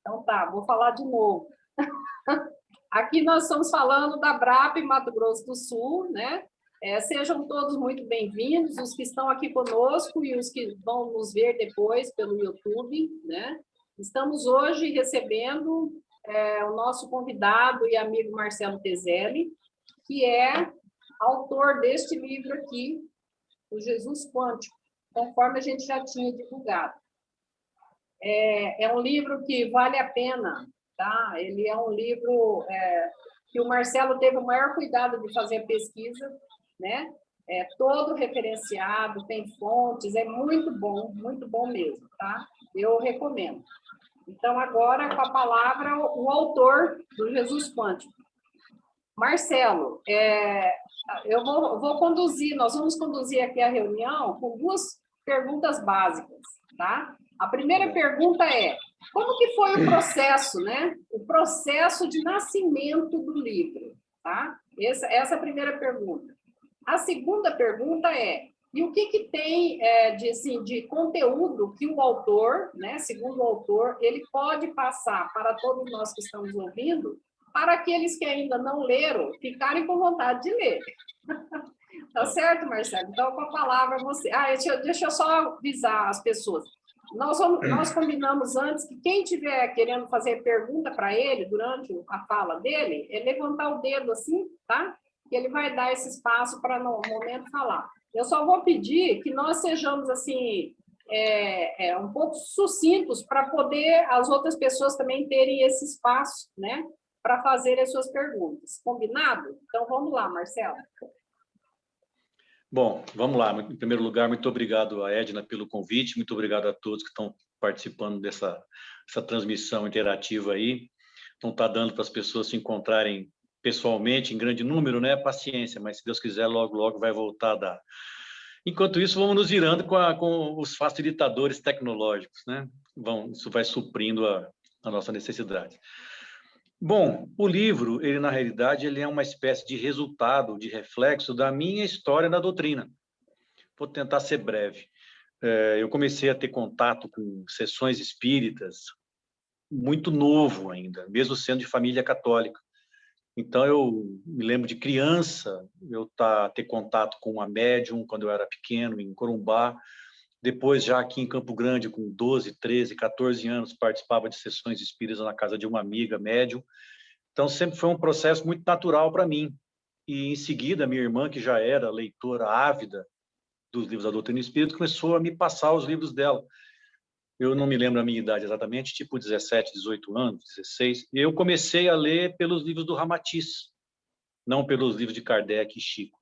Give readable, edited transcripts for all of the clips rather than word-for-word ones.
Então tá, vou falar de novo. Aqui nós estamos falando da BRAP Mato Grosso do Sul, né? Sejam todos muito bem-vindos, os que estão aqui conosco e os que vão nos ver depois pelo YouTube, né? Estamos hoje recebendo o nosso convidado e amigo Marcelo Teselli, que é autor deste livro aqui, O Jesus Quântico, conforme a gente já tinha divulgado. É um livro que vale a pena, tá? Ele é um livro que o Marcelo teve o maior cuidado de fazer a pesquisa, né? É todo referenciado, tem fontes, é muito bom mesmo, tá? Eu recomendo. Então, agora, com a palavra, o autor do Jesus Quântico. Marcelo, eu vou conduzir, nós vamos conduzir aqui a reunião com duas perguntas básicas, tá? A primeira pergunta é, como que foi o processo, né? O processo de nascimento do livro, tá? Essa é a primeira pergunta. A segunda pergunta é, e o que tem de conteúdo que o autor, né, segundo o autor, ele pode passar para todos nós que estamos ouvindo, para aqueles que ainda não leram, ficarem com vontade de ler. Tá certo, Marcelo? Então, com a palavra, você... deixa eu só avisar as pessoas. Nós combinamos antes que quem estiver querendo fazer pergunta para ele durante a fala dele, é levantar o dedo assim, tá? Que ele vai dar esse espaço para, no momento, falar. Eu só vou pedir que nós sejamos, assim, um pouco sucintos para poder as outras pessoas também terem esse espaço, né? Para fazer as suas perguntas. Combinado? Então, vamos lá, Marcelo. Bom, vamos lá. Em primeiro lugar, muito obrigado a Edna pelo convite, muito obrigado a todos que estão participando dessa transmissão interativa aí. Não está dando para as pessoas se encontrarem pessoalmente, em grande número, né? Paciência, mas se Deus quiser, logo, logo vai voltar a dar. Enquanto isso, vamos nos virando com os facilitadores tecnológicos, né? Isso vai suprindo a nossa necessidade. Bom, o livro, na realidade, ele é uma espécie de resultado, de reflexo da minha história na doutrina. Vou tentar ser breve. Eu comecei a ter contato com sessões espíritas muito novo ainda, mesmo sendo de família católica. Então, eu me lembro de criança, ter contato com uma médium quando eu era pequeno, em Corumbá. Depois, já aqui em Campo Grande, com 12, 13, 14 anos, participava de sessões espíritas na casa de uma amiga médium. Então, sempre foi um processo muito natural para mim. E, em seguida, minha irmã, que já era leitora ávida dos livros da doutrina espírita, começou a me passar os livros dela. Eu não me lembro a minha idade exatamente, tipo 17, 18 anos, 16. E eu comecei a ler pelos livros do Ramatiz, não pelos livros de Kardec e Chico.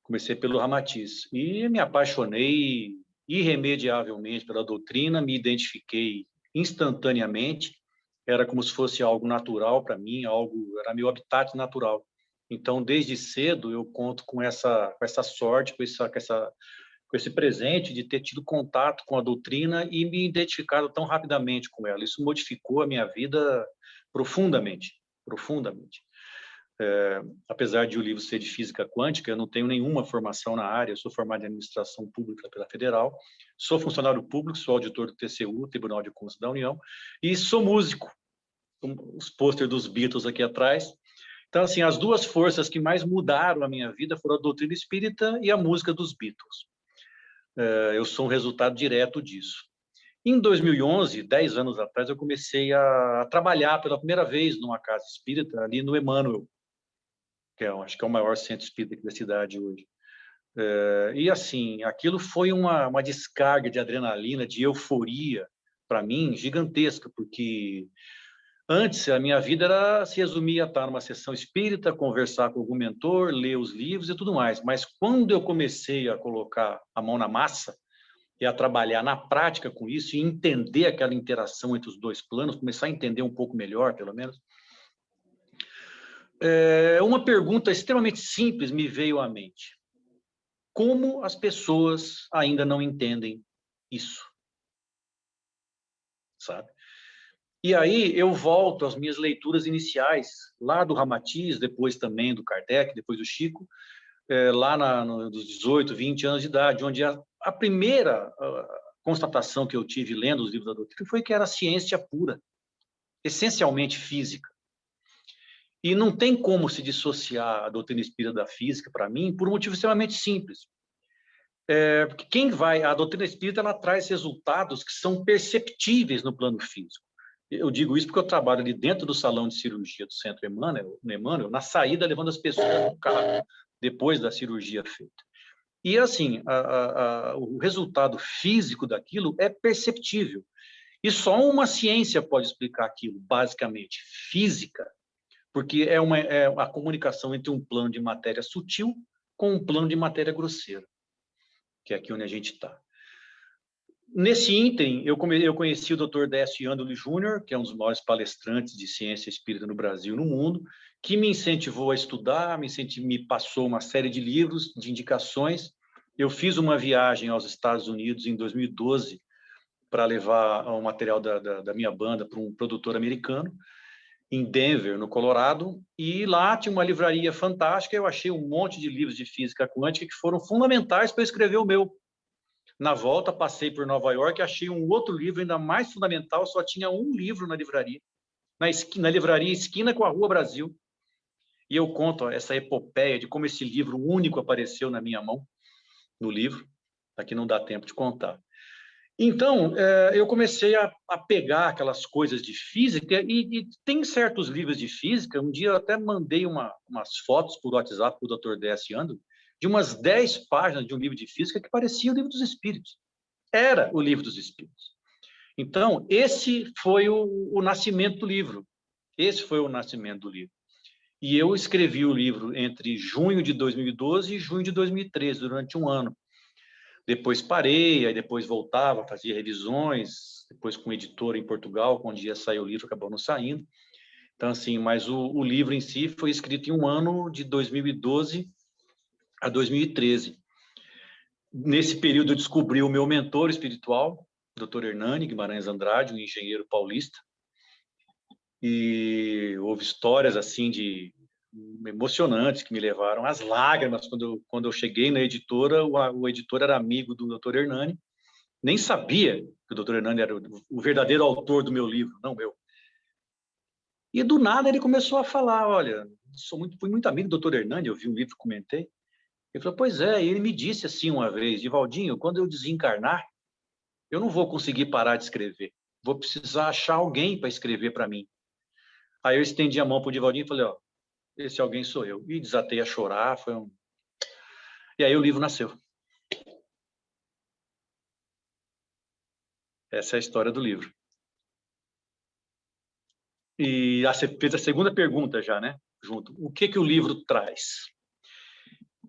Comecei pelo Ramatiz. E me apaixonei irremediavelmente pela doutrina, me identifiquei instantaneamente. Era como se fosse algo natural para mim, era meu habitat natural. Então, desde cedo, eu conto com essa sorte, com esse presente de ter tido contato com a doutrina e me identificado tão rapidamente com ela. Isso modificou a minha vida profundamente, profundamente. Apesar de o livro ser de física quântica, eu não tenho nenhuma formação na área, eu sou formado em administração pública pela Federal, sou funcionário público, sou auditor do TCU, Tribunal de Contas da União, e sou músico, os pôster dos Beatles aqui atrás. Então, assim, as duas forças que mais mudaram a minha vida foram a doutrina espírita e a música dos Beatles. Eu sou um resultado direto disso. Em 2011, 10 anos atrás, eu comecei a trabalhar pela primeira vez numa casa espírita, ali no Emmanuel, que acho que é o maior centro espírita aqui da cidade hoje. E, assim, aquilo foi uma descarga de adrenalina, de euforia, para mim, gigantesca, porque antes a minha vida se resumia a estar numa sessão espírita, conversar com algum mentor, ler os livros e tudo mais. Mas quando eu comecei a colocar a mão na massa e a trabalhar na prática com isso e entender aquela interação entre os dois planos, começar a entender um pouco melhor, pelo menos, uma pergunta extremamente simples me veio à mente. Como as pessoas ainda não entendem isso? Sabe? E aí eu volto às minhas leituras iniciais, lá do Ramatiz, depois também do Kardec, depois do Chico, lá dos 18, 20 anos de idade, onde a primeira constatação que eu tive lendo os livros da doutrina foi que era ciência pura. essencialmente física. E não tem como se dissociar a doutrina espírita da física, para mim, por um motivo extremamente simples. Porque a doutrina espírita, ela traz resultados que são perceptíveis no plano físico. Eu digo isso porque eu trabalho ali dentro do salão de cirurgia do Centro Emmanuel, na saída, levando as pessoas no carro, depois da cirurgia feita. E, assim, o resultado físico daquilo é perceptível. E só uma ciência pode explicar aquilo, basicamente, física, porque é a comunicação entre um plano de matéria sutil com um plano de matéria grosseira, que é aqui onde a gente está. Nesse ínterim, eu conheci o Dr. Décio Iandoli Júnior, que é um dos maiores palestrantes de ciência espírita no Brasil e no mundo, que me incentivou a estudar, me passou uma série de livros, de indicações. Eu fiz uma viagem aos Estados Unidos em 2012 para levar o material da minha banda para um produtor americano, em Denver, no Colorado, e lá tinha uma livraria fantástica. Eu achei um monte de livros de física quântica que foram fundamentais para escrever o meu. Na volta, passei por Nova York e achei um outro livro ainda mais fundamental, só tinha um livro na livraria, na livraria esquina com a Rua Brasil. E eu conto essa epopeia de como esse livro único apareceu na minha mão, no livro, aqui não dá tempo de contar. Então, eu comecei a pegar aquelas coisas de física, e tem certos livros de física. Um dia eu até mandei umas fotos por WhatsApp para o Dr. Décio Iandoli, de umas 10 páginas de um livro de física que parecia o Livro dos Espíritos. Era o Livro dos Espíritos. Então, esse foi o nascimento do livro. Esse foi o nascimento do livro. E eu escrevi o livro entre junho de 2012 e junho de 2013, durante um ano. Depois parei, aí depois voltava, fazia revisões, depois com um editor em Portugal, quando ia sair o livro, acabou não saindo. Então, assim, mas o livro em si foi escrito em um ano, de 2012 a 2013. Nesse período, eu descobri o meu mentor espiritual, Dr. Hernani Guimarães Andrade, um engenheiro paulista. E houve histórias, assim, emocionantes que me levaram às lágrimas quando eu cheguei na editora. O editor era amigo do Dr. Hernani, nem sabia que o Dr. Hernani era o verdadeiro autor do meu livro, não eu. E do nada ele começou a falar: olha, fui muito amigo do Dr. Hernani, eu vi um livro, comentei. Ele falou: pois é, e ele me disse assim uma vez: Divaldinho, quando eu desencarnar, eu não vou conseguir parar de escrever, vou precisar achar alguém para escrever para mim. Aí eu estendi a mão para o Divaldinho e falei: ó, esse alguém sou eu. E desatei a chorar. E aí o livro nasceu. Essa é a história do livro. E você fez a segunda pergunta já, né? Junto. O que o livro traz?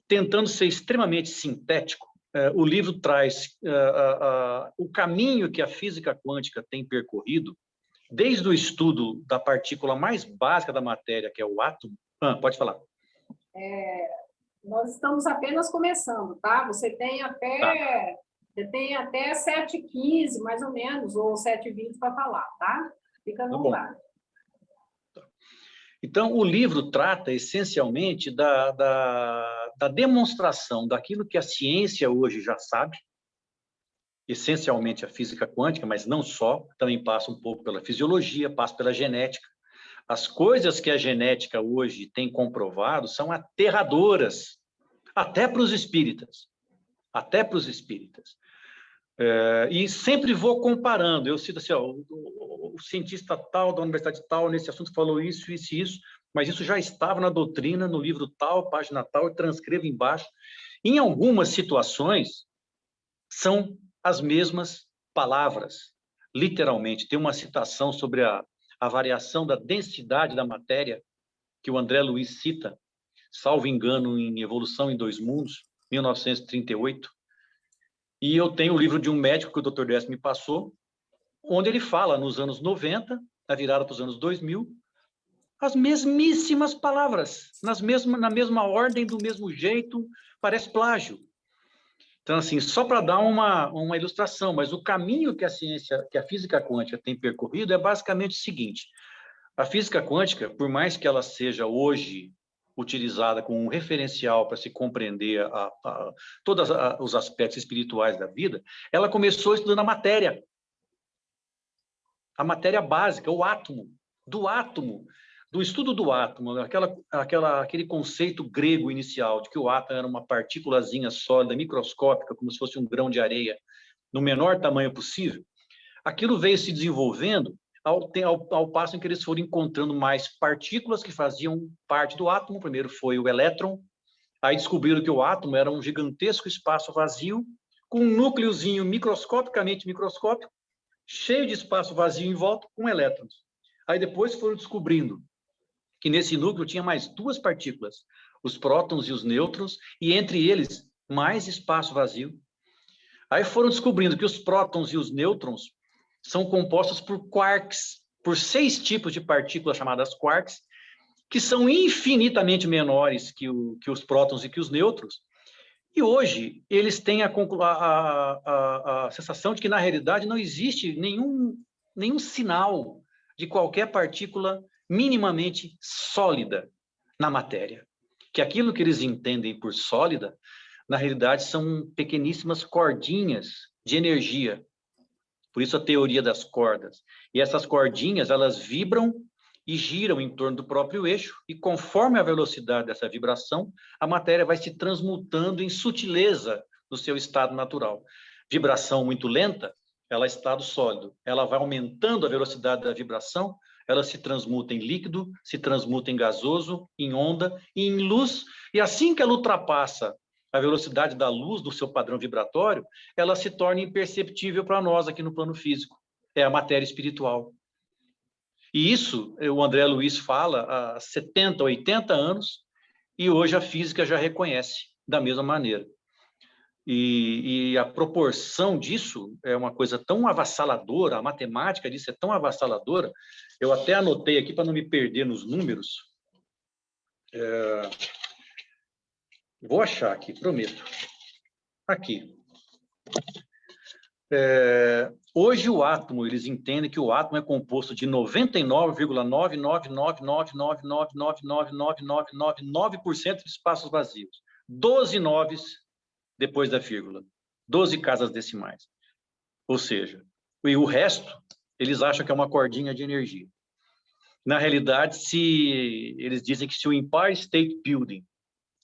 Tentando ser extremamente sintético, o livro traz o caminho que a física quântica tem percorrido, desde o estudo da partícula mais básica da matéria, que é o átomo. Pode falar. Nós estamos apenas começando, tá? Você tem até 7h15, mais ou menos, ou 7h20 para falar, tá? Fica à vontade. Então, o livro trata essencialmente da demonstração daquilo que a ciência hoje já sabe, essencialmente a física quântica, mas não só, também passa um pouco pela fisiologia, passa pela genética. As coisas que a genética hoje tem comprovado são aterradoras, até para os espíritas. Até para os espíritas. E sempre vou comparando. Eu cito assim, ó, o cientista tal, da universidade tal, nesse assunto falou isso, isso e isso, mas isso já estava na doutrina, no livro tal, página tal, e transcrevo embaixo. Em algumas situações, são as mesmas palavras, literalmente. Tem uma citação sobre a variação da densidade da matéria, que o André Luiz cita, salvo engano, em Evolução em Dois Mundos, 1938. E eu tenho o livro de um médico que o Dr. Décio me passou, onde ele fala, nos anos 90, na virada para os anos 2000, as mesmíssimas palavras, na mesma ordem, do mesmo jeito, parece plágio. Então, assim, só para dar uma ilustração, mas o caminho que a física quântica tem percorrido é basicamente o seguinte: a física quântica, por mais que ela seja hoje utilizada como um referencial para se compreender todos os aspectos espirituais da vida, ela começou estudando a matéria básica, o átomo. do átomo, do estudo do átomo, aquele conceito grego inicial de que o átomo era uma partículazinha sólida, microscópica, como se fosse um grão de areia, no menor tamanho possível, aquilo veio se desenvolvendo ao passo em que eles foram encontrando mais partículas que faziam parte do átomo. Primeiro foi o elétron, aí descobriram que o átomo era um gigantesco espaço vazio, com um núcleozinho microscopicamente microscópico, cheio de espaço vazio em volta, com elétrons. Aí depois foram descobrindo que nesse núcleo tinha mais duas partículas, os prótons e os nêutrons, e entre eles mais espaço vazio. Aí foram descobrindo que os prótons e os nêutrons são compostos por quarks, por 6 tipos de partículas chamadas quarks, que são infinitamente menores que os prótons e que os nêutrons. E hoje eles têm a sensação de que, na realidade, não existe nenhum sinal de qualquer partícula minimamente sólida na matéria. Que aquilo que eles entendem por sólida, na realidade, são pequeníssimas cordinhas de energia. Por isso a teoria das cordas. E essas cordinhas, elas vibram e giram em torno do próprio eixo, e conforme a velocidade dessa vibração, a matéria vai se transmutando em sutileza do seu estado natural. Vibração muito lenta, ela é estado sólido. Ela vai aumentando a velocidade da vibração, ela se transmuta em líquido, se transmuta em gasoso, em onda e em luz, e assim que ela ultrapassa a velocidade da luz do seu padrão vibratório, ela se torna imperceptível para nós aqui no plano físico. É a matéria espiritual. E isso o André Luiz fala há 70, 80 anos, e hoje a física já reconhece da mesma maneira. E a proporção disso é uma coisa tão avassaladora, a matemática disso é tão avassaladora, eu até anotei aqui para não me perder nos números. Vou achar aqui, prometo. Aqui. Hoje o átomo, eles entendem que o átomo é composto de 99,99999999999% de espaços vazios. 12 noves depois da vírgula. 12 casas decimais. Ou seja, e o resto, eles acham que é uma cordinha de energia. Na realidade, eles dizem que se o Empire State Building,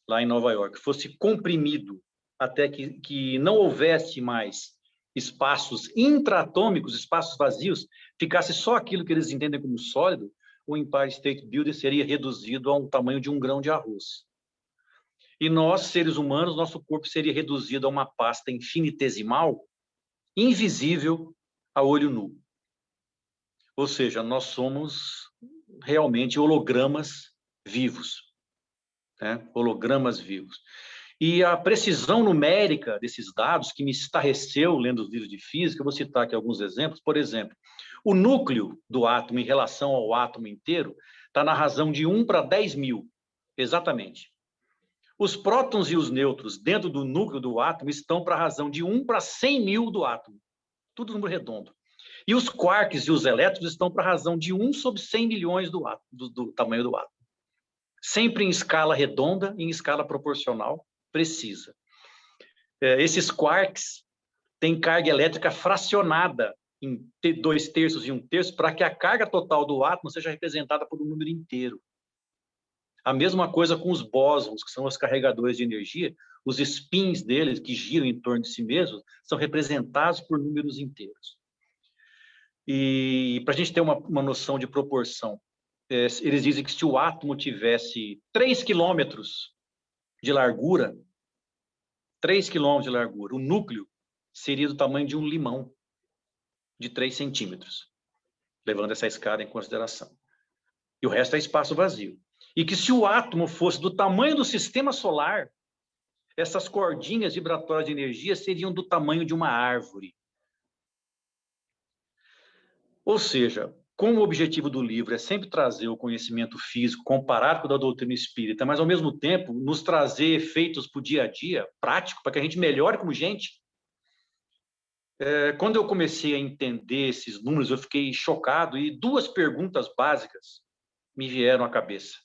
lá em Nova York, fosse comprimido até que não houvesse mais espaços intraatômicos, espaços vazios, ficasse só aquilo que eles entendem como sólido, o Empire State Building seria reduzido ao tamanho de um grão de arroz. E nós, seres humanos, nosso corpo seria reduzido a uma pasta infinitesimal, invisível a olho nu. Ou seja, nós somos realmente hologramas vivos. Né? Hologramas vivos. E a precisão numérica desses dados, que me estarreceu lendo os livros de física, eu vou citar aqui alguns exemplos. Por exemplo, o núcleo do átomo em relação ao átomo inteiro está na razão de 1 para 10 mil, exatamente. Os prótons e os nêutrons dentro do núcleo do átomo estão para a razão de 1 para 100 mil do átomo, tudo número redondo. E os quarks e os elétrons estão para a razão de 1 sobre 100 milhões do tamanho do átomo. Sempre em escala redonda, em escala proporcional, precisa. Esses quarks têm carga elétrica fracionada em 2/3 e 1/3 para que a carga total do átomo seja representada por um número inteiro. A mesma coisa com os bósons, que são os carregadores de energia, os spins deles, que giram em torno de si mesmos, são representados por números inteiros. E para a gente ter uma noção de proporção, eles dizem que se o átomo tivesse 3 quilômetros de largura, 3 quilômetros de largura, o núcleo seria do tamanho de um limão, de 3 centímetros, levando essa escala em consideração. E o resto é espaço vazio. E que se o átomo fosse do tamanho do sistema solar, essas cordinhas vibratórias de energia seriam do tamanho de uma árvore. Ou seja, como o objetivo do livro é sempre trazer o conhecimento físico comparado com o da doutrina espírita, mas, ao mesmo tempo, nos trazer efeitos para o dia a dia, prático, para que a gente melhore como gente, quando eu comecei a entender esses números, eu fiquei chocado e 2 perguntas básicas me vieram à cabeça.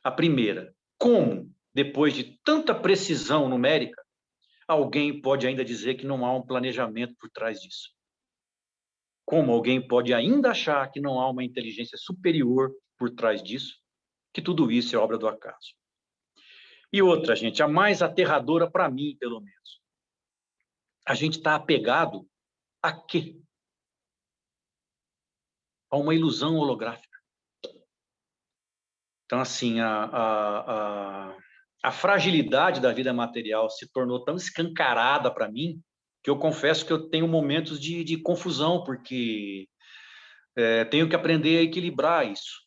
A primeira, como, depois de tanta precisão numérica, alguém pode ainda dizer que não há um planejamento por trás disso? Como alguém pode ainda achar que não há uma inteligência superior por trás disso, que tudo isso é obra do acaso. E outra, gente, a mais aterradora para mim, pelo menos. A gente está apegado a quê? A uma ilusão holográfica. Então, assim, a fragilidade da vida material se tornou tão escancarada para mim que eu confesso que eu tenho momentos de confusão, porque tenho que aprender a equilibrar isso.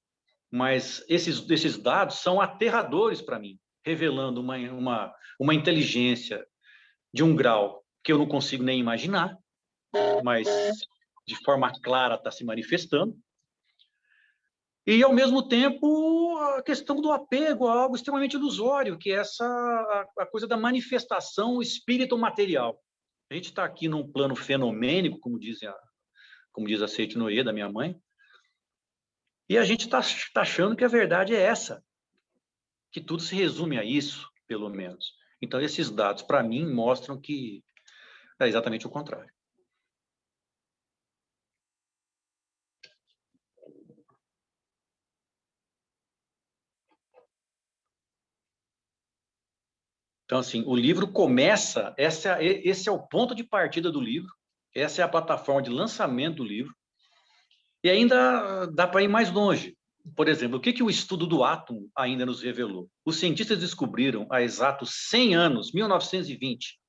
Mas esses dados são aterradores para mim, revelando uma inteligência de um grau que eu não consigo nem imaginar, mas de forma clara está se manifestando. E, ao mesmo tempo, a questão do apego a algo extremamente ilusório, que é a coisa da manifestação espírito-material. A gente está aqui num plano fenomênico, como diz a Seite Noé, da minha mãe, e a gente está achando que a verdade é essa, que tudo se resume a isso, pelo menos. Então, esses dados, para mim, mostram que é exatamente o contrário. Então, assim, o livro começa, esse é o ponto de partida do livro, essa é a plataforma de lançamento do livro, e ainda dá para ir mais longe. Por exemplo, o que o estudo do átomo ainda nos revelou? Os cientistas descobriram há exatos 100 anos, 1920,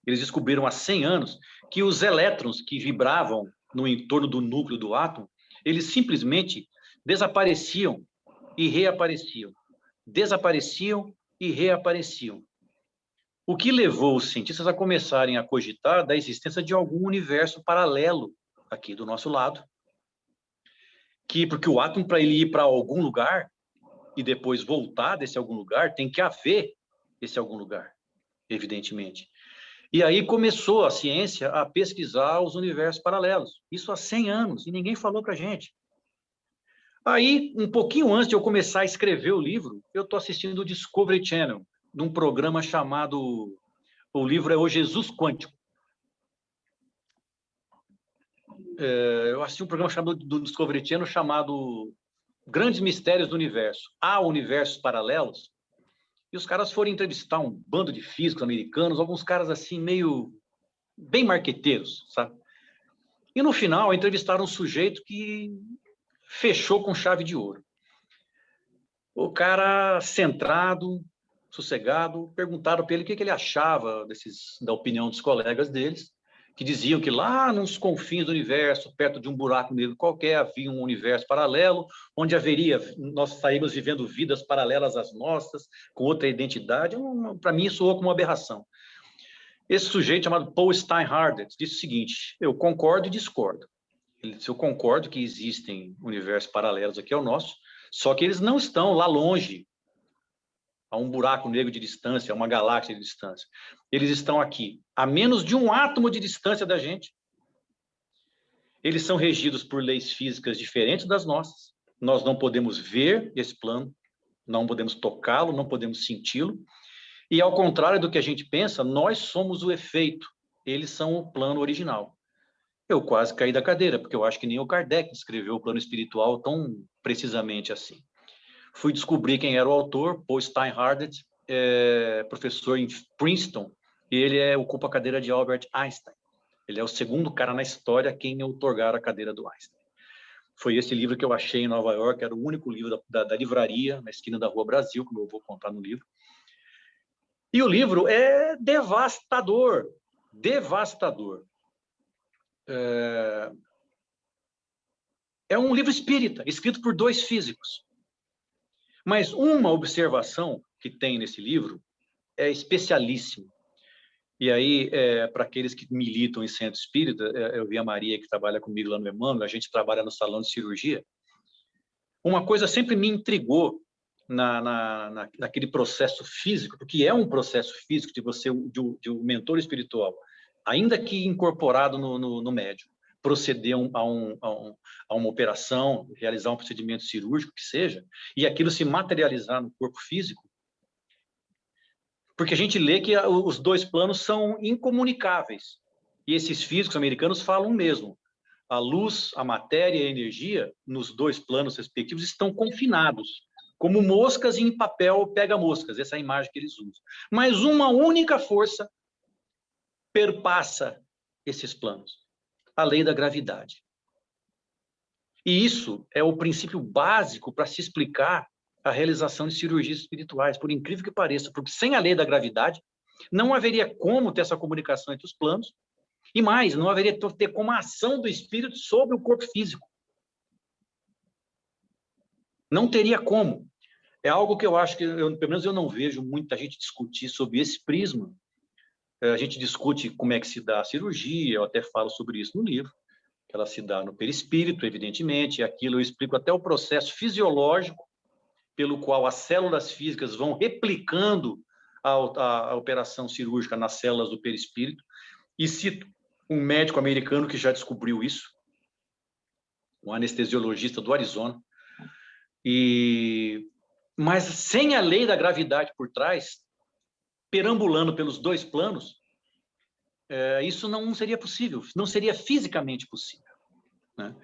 eles descobriram há 100 anos que os elétrons que vibravam no entorno do núcleo do átomo, eles simplesmente desapareciam e reapareciam. Desapareciam e reapareciam. O que levou os cientistas a começarem a cogitar da existência de algum universo paralelo aqui do nosso lado. Porque o átomo, para ele ir para algum lugar e depois voltar desse algum lugar, tem que haver esse algum lugar, evidentemente. E aí começou a ciência a pesquisar os universos paralelos. Isso há 100 anos, e ninguém falou para a gente. Aí, um pouquinho antes de eu começar a escrever o livro, eu estou assistindo o Discovery Channel, num programa chamado... O livro é O Jesus Quântico. Eu assisti um programa do Discovery Channel chamado Grandes Mistérios do Universo. Há universos paralelos? E os caras foram entrevistar um bando de físicos americanos, alguns caras assim meio bem marqueteiros, sabe? E no final entrevistaram um sujeito que fechou com chave de ouro. O cara centrado, sossegado, perguntaram para ele o que ele achava da opinião dos colegas deles, que diziam que lá nos confins do universo, perto de um buraco negro qualquer, havia um universo paralelo, onde nós estaríamos vivendo vidas paralelas às nossas, com outra identidade. Para mim, soou como uma aberração. Esse sujeito, chamado Paul Steinhardt, disse o seguinte: eu concordo e discordo. Ele disse: eu concordo que existem universos paralelos aqui ao nosso, só que eles não estão lá longe, a um buraco negro de distância, a uma galáxia de distância. Eles estão aqui, a menos de um átomo de distância da gente. Eles são regidos por leis físicas diferentes das nossas. Nós não podemos ver esse plano, não podemos tocá-lo, não podemos senti-lo. E, ao contrário do que a gente pensa, nós somos o efeito. Eles são o plano original. Eu quase caí da cadeira, porque eu acho que nem o Kardec descreveu o plano espiritual tão precisamente assim. Fui descobrir quem era o autor, Paul Steinhardt, professor em Princeton, e ele ocupa a cadeira de Albert Einstein. Ele é o segundo cara na história a quem outorgar a cadeira do Einstein. Foi esse livro que eu achei em Nova York, era o único livro da livraria, na esquina da Rua Brasil, como eu vou contar no livro. E o livro é devastador, devastador. É um livro espírita, escrito por 2 físicos. Mas uma observação que tem nesse livro é especialíssima. E aí, para aqueles que militam em centro espírita, eu vi a Maria, que trabalha comigo lá no Emmanuel, a gente trabalha no salão de cirurgia. Uma coisa sempre me intrigou naquele processo físico, porque é um processo físico de um mentor espiritual, ainda que incorporado no médium, proceder a uma operação, realizar um procedimento cirúrgico, que seja, e aquilo se materializar no corpo físico, porque a gente lê que os 2 planos são incomunicáveis. E esses físicos americanos falam mesmo. a luz, a matéria e a energia, nos dois planos respectivos, estão confinados, como moscas em papel pega-moscas, essa é a imagem que eles usam. Mas uma única força perpassa esses planos, a lei da gravidade. E isso é o princípio básico para se explicar a realização de cirurgias espirituais, por incrível que pareça, porque sem a lei da gravidade, não haveria como ter essa comunicação entre os planos, e mais, não haveria ter como a ação do espírito sobre o corpo físico. Não teria como. É algo que eu acho que, pelo menos eu não vejo muita gente discutir sobre esse prisma. A gente discute como é que se dá a cirurgia, eu até falo sobre isso no livro, que ela se dá no perispírito, evidentemente, e aquilo eu explico até o processo fisiológico pelo qual as células físicas vão replicando a operação cirúrgica nas células do perispírito, e cito um médico americano que já descobriu isso, um anestesiologista do Arizona, mas sem a lei da gravidade por trás, perambulando pelos dois planos, isso não seria possível, não seria fisicamente possível, né?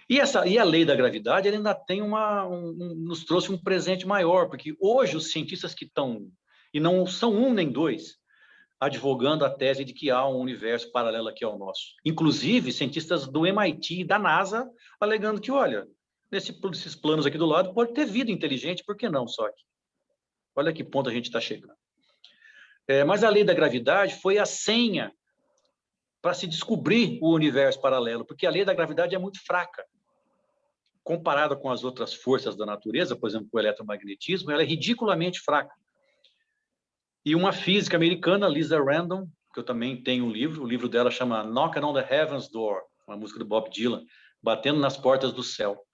E a lei da gravidade ainda tem nos trouxe um presente maior, porque hoje os cientistas que estão, e não são um nem dois, advogando a tese de que há um universo paralelo aqui ao nosso. Inclusive, cientistas do MIT e da NASA alegando que, olha, nesses planos aqui do lado pode ter vida inteligente, por que não só aqui? Olha que ponto a gente está chegando. Mas a lei da gravidade foi a senha para se descobrir o universo paralelo, porque a lei da gravidade é muito fraca. Comparada com as outras forças da natureza, por exemplo, o eletromagnetismo, ela é ridiculamente fraca. E uma física americana, Lisa Random, que eu também tenho um livro, o livro dela chama Knocking on the Heaven's Door, uma música do Bob Dylan, Batendo nas Portas do Céu.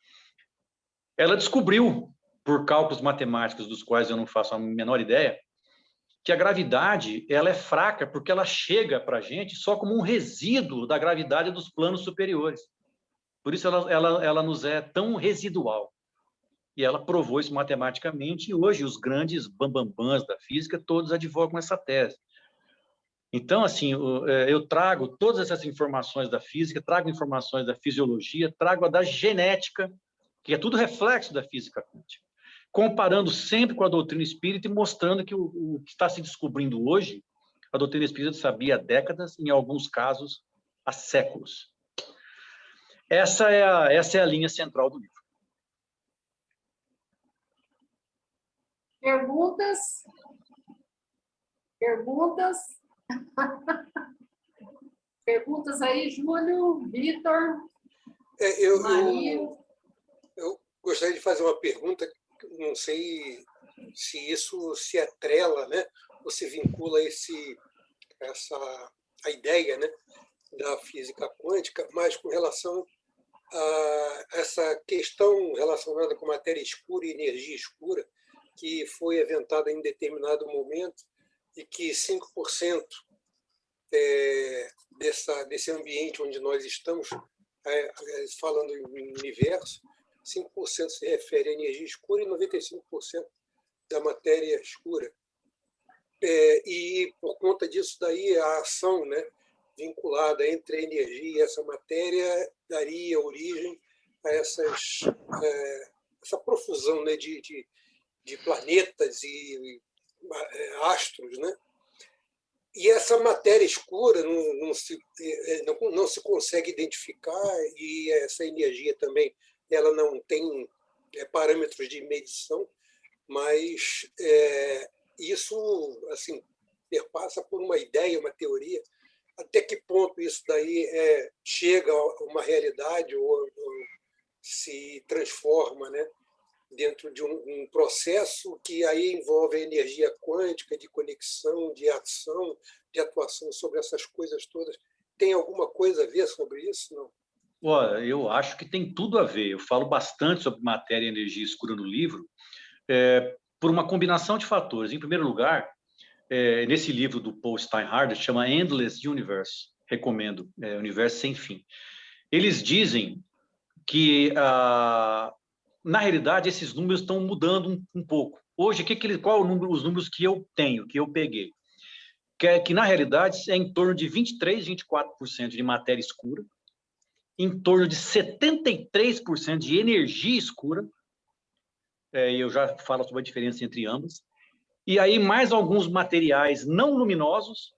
Ela descobriu, por cálculos matemáticos dos quais eu não faço a menor ideia, que a gravidade ela é fraca porque ela chega para a gente só como um resíduo da gravidade dos planos superiores. Por isso ela nos é tão residual. E ela provou isso matematicamente, e hoje os grandes bambambãs da física todos advogam essa tese. Então, assim, eu trago todas essas informações da física, trago informações da fisiologia, trago a da genética, que é tudo reflexo da física quântica, comparando sempre com a doutrina espírita e mostrando que o que está se descobrindo hoje, a doutrina espírita sabia há décadas, em alguns casos, há séculos. Essa é a linha central do livro. Perguntas? Perguntas? Perguntas aí, Júlio, Vitor, Maria? Eu gostaria de fazer uma pergunta, não sei se isso se atrela, né, ou se vincula a ideia, né, da física quântica, mas com relação a essa questão relacionada com matéria escura e energia escura, que foi aventada em determinado momento e que 5% desse ambiente onde nós estamos, falando em universo, 5% se refere à energia escura e 95% da matéria escura. E, por conta disso, daí a ação, né, vinculada entre a energia e essa matéria daria origem a essa profusão, né, de planetas e astros, né? E essa matéria escura não se consegue identificar, e essa energia também ela não tem parâmetros de medição, mas isso assim perpassa por uma ideia, uma teoria. Até que ponto isso daí chega a uma realidade ou se transforma, né, dentro de um processo que aí envolve a energia quântica, de conexão, de ação, de atuação sobre essas coisas todas. Tem alguma coisa a ver sobre isso? Não? Olha, eu acho que tem tudo a ver. Eu falo bastante sobre matéria e energia escura no livro, por uma combinação de fatores. Em primeiro lugar, nesse livro do Paul Steinhardt, chama Endless Universe, recomendo, Universo Sem Fim. Eles dizem que na realidade, esses números estão mudando um pouco. Hoje, qual os números que eu tenho, que eu peguei? Que na realidade é em torno de 23%, 24% de matéria escura em torno de 73% de energia escura, e eu já falo sobre a diferença entre ambas, e aí mais alguns materiais não luminosos,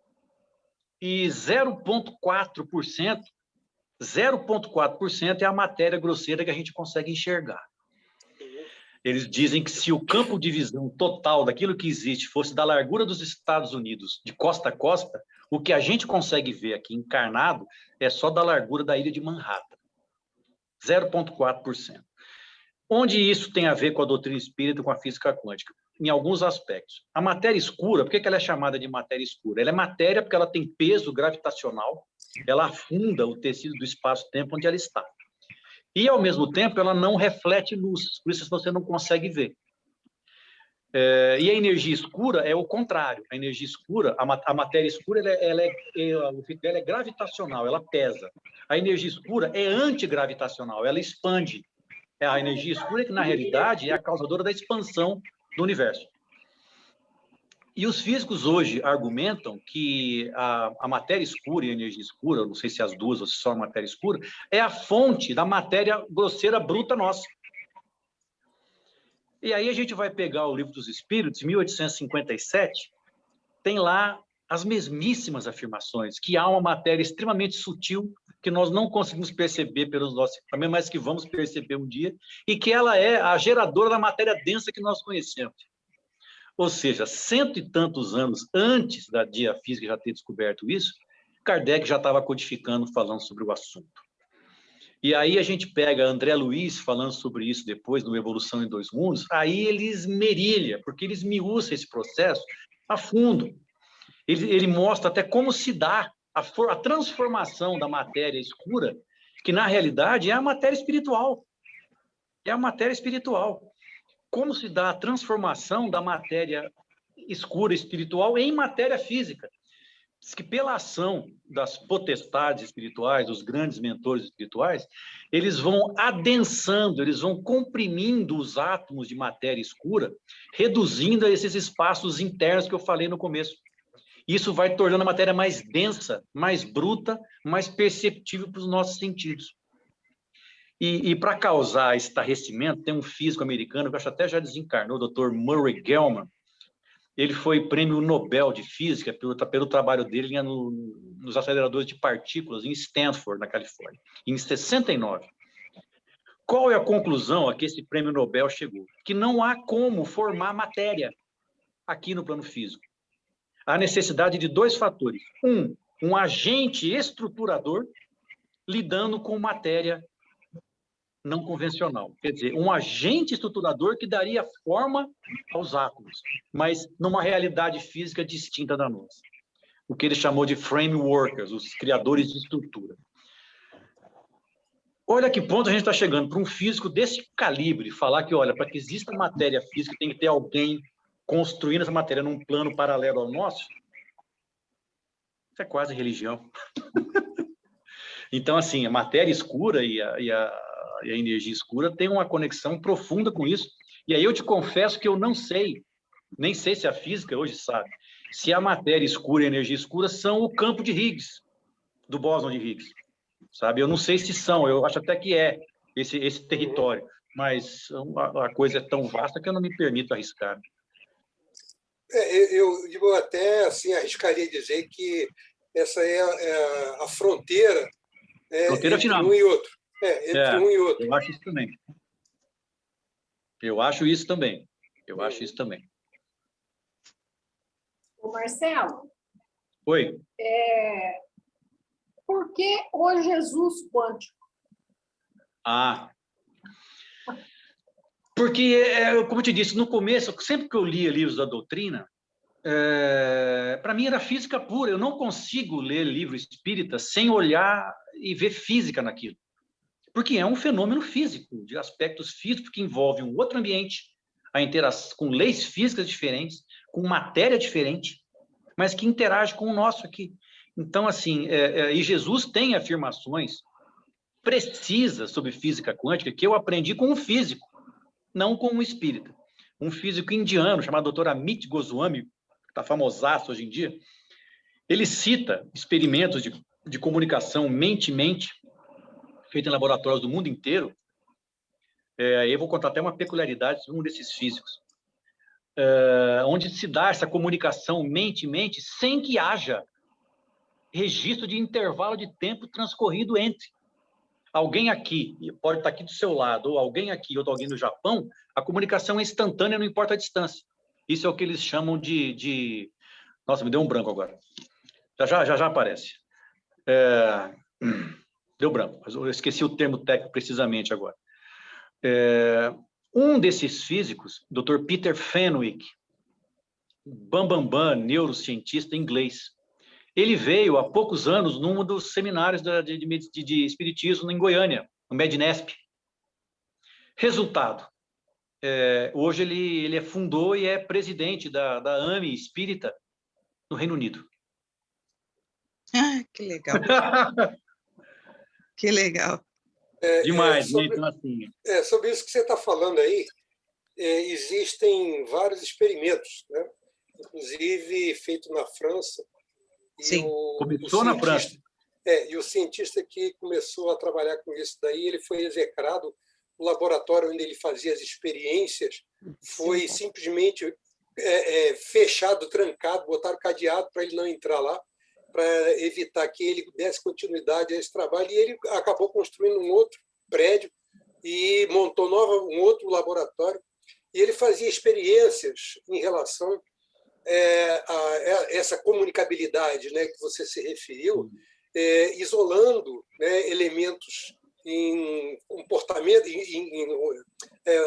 e 0,4% é a matéria grosseira que a gente consegue enxergar. Eles dizem que se o campo de visão total daquilo que existe fosse da largura dos Estados Unidos, de costa a costa, o que a gente consegue ver aqui encarnado é só da largura da ilha de Manhattan. 0,4%. Onde isso tem a ver com a doutrina espírita e com a física quântica? Em alguns aspectos. A matéria escura, por que ela é chamada de matéria escura? Ela é matéria porque ela tem peso gravitacional, ela afunda o tecido do espaço-tempo onde ela está. E, ao mesmo tempo, ela não reflete luz, por isso você não consegue ver. E a energia escura é o contrário. A energia escura, a matéria escura, o efeito dela é gravitacional, ela pesa. A energia escura é antigravitacional, ela expande. A energia escura que, na realidade, é a causadora da expansão do universo. E os físicos hoje argumentam que a matéria escura e a energia escura, não sei se as duas ou se só a matéria escura, é a fonte da matéria grosseira bruta nossa. E aí a gente vai pegar o Livro dos Espíritos, 1857, tem lá as mesmíssimas afirmações, que há uma matéria extremamente sutil, que nós não conseguimos perceber pelos nossos equipamentos, mas que vamos perceber um dia, e que ela é a geradora da matéria densa que nós conhecemos. Ou seja, 100 e tantos anos antes da física já ter descoberto isso, Kardec já estava codificando, falando sobre o assunto. E aí a gente pega André Luiz falando sobre isso depois, no Evolução em Dois Mundos, aí ele esmerilha, porque ele esmiuça esse processo a fundo. Ele mostra até como se dá a transformação da matéria escura, que na realidade é a matéria espiritual. É a matéria espiritual. Como se dá a transformação da matéria escura espiritual em matéria física. Diz que pela ação das potestades espirituais, dos grandes mentores espirituais, eles vão adensando, eles vão comprimindo os átomos de matéria escura, reduzindo esses espaços internos que eu falei no começo. Isso vai tornando a matéria mais densa, mais bruta, mais perceptível para os nossos sentidos. E para causar estarrecimento, tem um físico americano, que eu acho até já desencarnou, o Dr. Murray Gell-Mann. Ele foi prêmio Nobel de Física pelo trabalho dele nos aceleradores de partículas em Stanford, na Califórnia, em 69. Qual é a conclusão a que esse prêmio Nobel chegou? Que não há como formar matéria aqui no plano físico. Há necessidade de dois fatores. Um agente estruturador lidando com matéria não convencional. Quer dizer, um agente estruturador que daria forma aos átomos, mas numa realidade física distinta da nossa. O que ele chamou de frameworkers, os criadores de estrutura. Olha que ponto a gente está chegando para um físico desse calibre falar que, olha, para que exista matéria física tem que ter alguém construindo essa matéria num plano paralelo ao nosso. Isso é quase religião. Então, assim, a matéria escura e a energia escura tem uma conexão profunda com isso. E aí eu te confesso que eu não sei, nem sei se a física hoje sabe, se a matéria escura e a energia escura são o campo de Higgs, do bóson de Higgs. Sabe? Eu não sei se são, eu acho até que é esse território, mas a coisa é tão vasta que eu não me permito arriscar. Eu até assim, arriscaria dizer que essa é a fronteira, fronteira entre final. um e outro. Entre um e outro. Eu acho isso também. Eu acho isso também. Ô Marcelo. Oi. Por que o Jesus quântico? Porque, como eu te disse, no começo, sempre que eu lia livros da doutrina, para mim era física pura. Eu não consigo ler livro espírita sem olhar e ver física naquilo. Porque é um fenômeno físico, de aspectos físicos que envolve um outro ambiente, a interação com leis físicas diferentes, com matéria diferente, mas que interage com o nosso aqui. Então, assim, e Jesus tem afirmações precisas sobre física quântica que eu aprendi com um físico, não com um espírita. Um físico indiano chamado Dr. Amit Goswami, que está famosaço hoje em dia, ele cita experimentos de comunicação mente-mente feita em laboratórios do mundo inteiro. Eu vou contar até uma peculiaridade de um desses físicos, onde se dá essa comunicação mente-mente sem que haja registro de intervalo de tempo transcorrido entre alguém aqui, pode estar aqui do seu lado, ou alguém aqui, ou alguém no Japão, a comunicação é instantânea, não importa a distância. Isso é o que eles chamam de... Nossa, me deu um branco agora. Já aparece. Deu branco, mas eu esqueci o termo técnico precisamente agora. Um desses físicos, Dr. Peter Fenwick, neurocientista inglês, ele veio há poucos anos num dos seminários de espiritismo em Goiânia, no Mednesp. Resultado, hoje ele fundou e é presidente da AME Espírita no Reino Unido. Ah, que legal. Que legal. Demais, então assim. Sobre isso que você está falando aí, existem vários experimentos, né? Inclusive feito na França. Sim, começou na França. E o cientista que começou a trabalhar com isso daí, ele foi execrado. O laboratório onde ele fazia as experiências foi simplesmente fechado, trancado, botaram cadeado para ele não entrar lá, para evitar que ele desse continuidade a esse trabalho. E ele acabou construindo um outro prédio e montou um outro laboratório. E ele fazia experiências em relação a essa comunicabilidade, né, que você se referiu, isolando, né, elementos em comportamento, em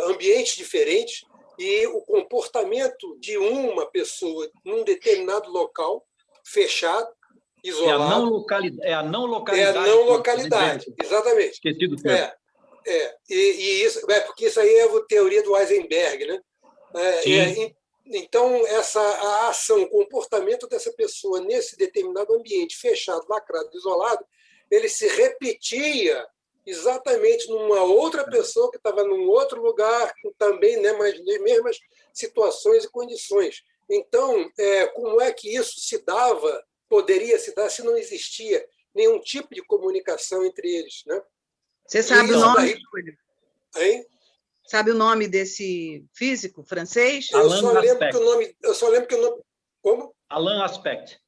ambientes diferentes, e o comportamento de uma pessoa num determinado local, fechado, isolado. É a não localidade. É a não localidade, exatamente. Esqueci do termo. E isso, porque isso aí é a teoria do Heisenberg, né? Então, a ação, o comportamento dessa pessoa nesse determinado ambiente fechado, lacrado, isolado, ele se repetia exatamente numa outra pessoa que estava num outro lugar, também, né, mas nas mesmas situações e condições. Então, como é que isso se dava, poderia se dar, se não existia nenhum tipo de comunicação entre eles, né? Você sabe o nome, Júlio? Hein? Sabe o nome desse físico francês? Eu só lembro que o nome... Como? Alain Aspect.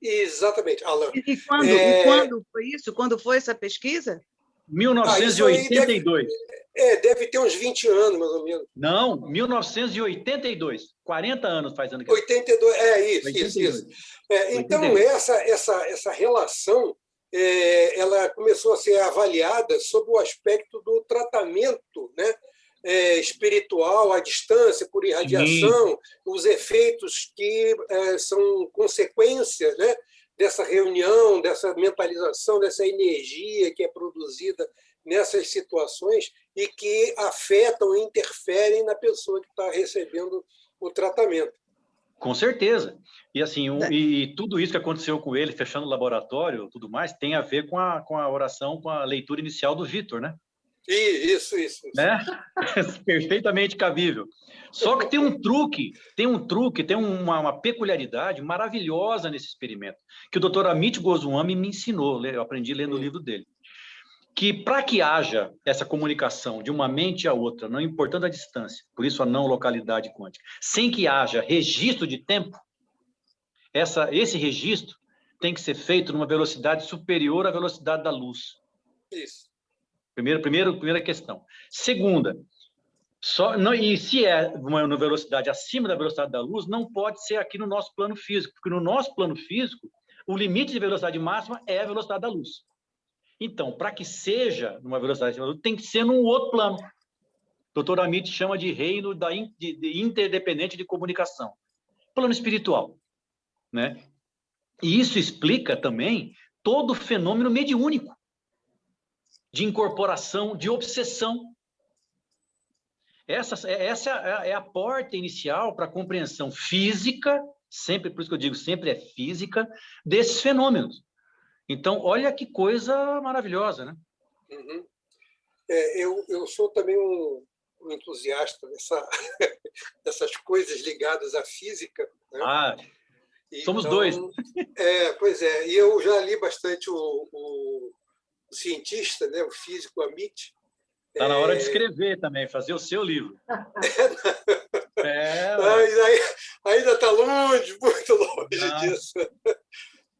Exatamente, Alain. E quando foi isso? Quando foi essa pesquisa? 1982. Deve ter uns 20 anos, mais ou menos. Não, 1982. 40 anos faz ano que 82, isso. Então, 82. essa relação ela começou a ser avaliada sob o aspecto do tratamento, né, espiritual à distância, por irradiação, os efeitos que são consequência, né, dessa reunião, dessa mentalização, dessa energia que é produzida nessas situações e que afetam, interferem na pessoa que está recebendo o tratamento. Com certeza. E assim, e tudo isso que aconteceu com ele, fechando o laboratório, tudo mais, tem a ver com a oração, com a leitura inicial do Vitor, né? Isso. Né? Perfeitamente cabível. Só que tem uma peculiaridade maravilhosa nesse experimento, que o Dr. Amit Goswami me ensinou, eu aprendi lendo o livro dele, que para que haja essa comunicação de uma mente à outra, não importando a distância, por isso a não localidade quântica, sem que haja registro de tempo, esse registro tem que ser feito numa velocidade superior à velocidade da luz. Isso. Primeira questão. Segunda, e se é uma velocidade acima da velocidade da luz, não pode ser aqui no nosso plano físico, porque no nosso plano físico, o limite de velocidade máxima é a velocidade da luz. Então, para que seja numa velocidade acima da luz, tem que ser num outro plano. O Dr. Amit chama de reino de interdependente de comunicação. Plano espiritual, né? E isso explica também todo o fenômeno mediúnico de incorporação, de obsessão. Essa é a porta inicial para a compreensão física, sempre, por isso que eu digo, sempre é física, desses fenômenos. Então, olha que coisa maravilhosa, né? Uhum. Eu sou também um entusiasta dessas coisas ligadas à física, né? Somos dois. Pois é, e eu já li bastante o cientista, né, o físico Amit. Está na hora de escrever também, fazer o seu livro. Ainda está longe, muito longe disso.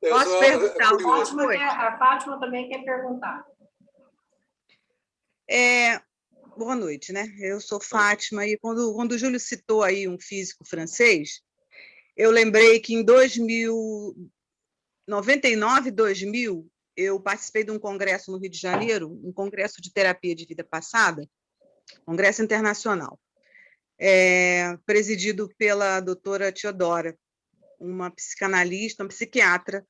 Posso perguntar curioso. A Fátima também quer perguntar. Boa noite, né? Eu sou Fátima, e quando o Júlio citou aí um físico francês, eu lembrei que em 99, 2000, eu participei de um congresso no Rio de Janeiro, um congresso de terapia de vida passada, congresso internacional, presidido pela doutora Teodora, uma psicanalista, uma psiquiatra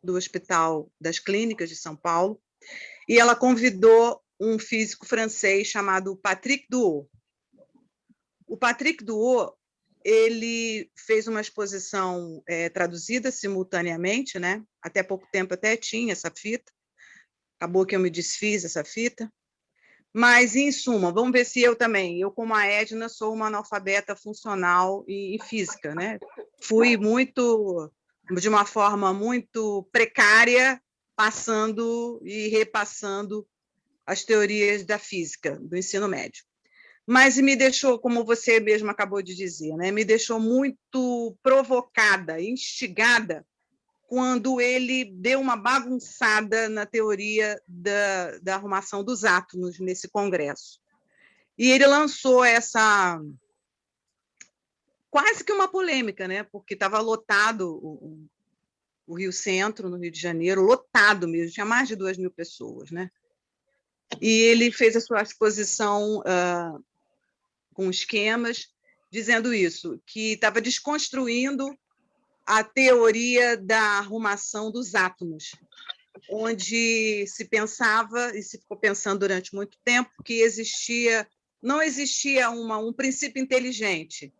do Hospital das Clínicas de São Paulo, e ela convidou um físico francês chamado Patrick Duo. O Patrick Duo, ele fez uma exposição traduzida simultaneamente, né? Até pouco tempo até tinha essa fita, acabou que eu me desfiz essa fita, mas, em suma, vamos ver se eu como a Edna, sou uma analfabeta funcional e física, né? Fui de uma forma muito precária, passando e repassando as teorias da física, do ensino médio. Mas me deixou, como você mesmo acabou de dizer, né? Me deixou muito provocada, instigada, quando ele deu uma bagunçada na teoria da arrumação dos átomos nesse congresso. E ele lançou quase que uma polêmica, né? Porque estava lotado o Rio Centro, no Rio de Janeiro, lotado mesmo, tinha mais de 2.000 pessoas, né? E ele fez a sua exposição com esquemas, dizendo isso, que estava desconstruindo a teoria da arrumação dos átomos, onde se pensava, e se ficou pensando durante muito tempo, que não existia um princípio inteligente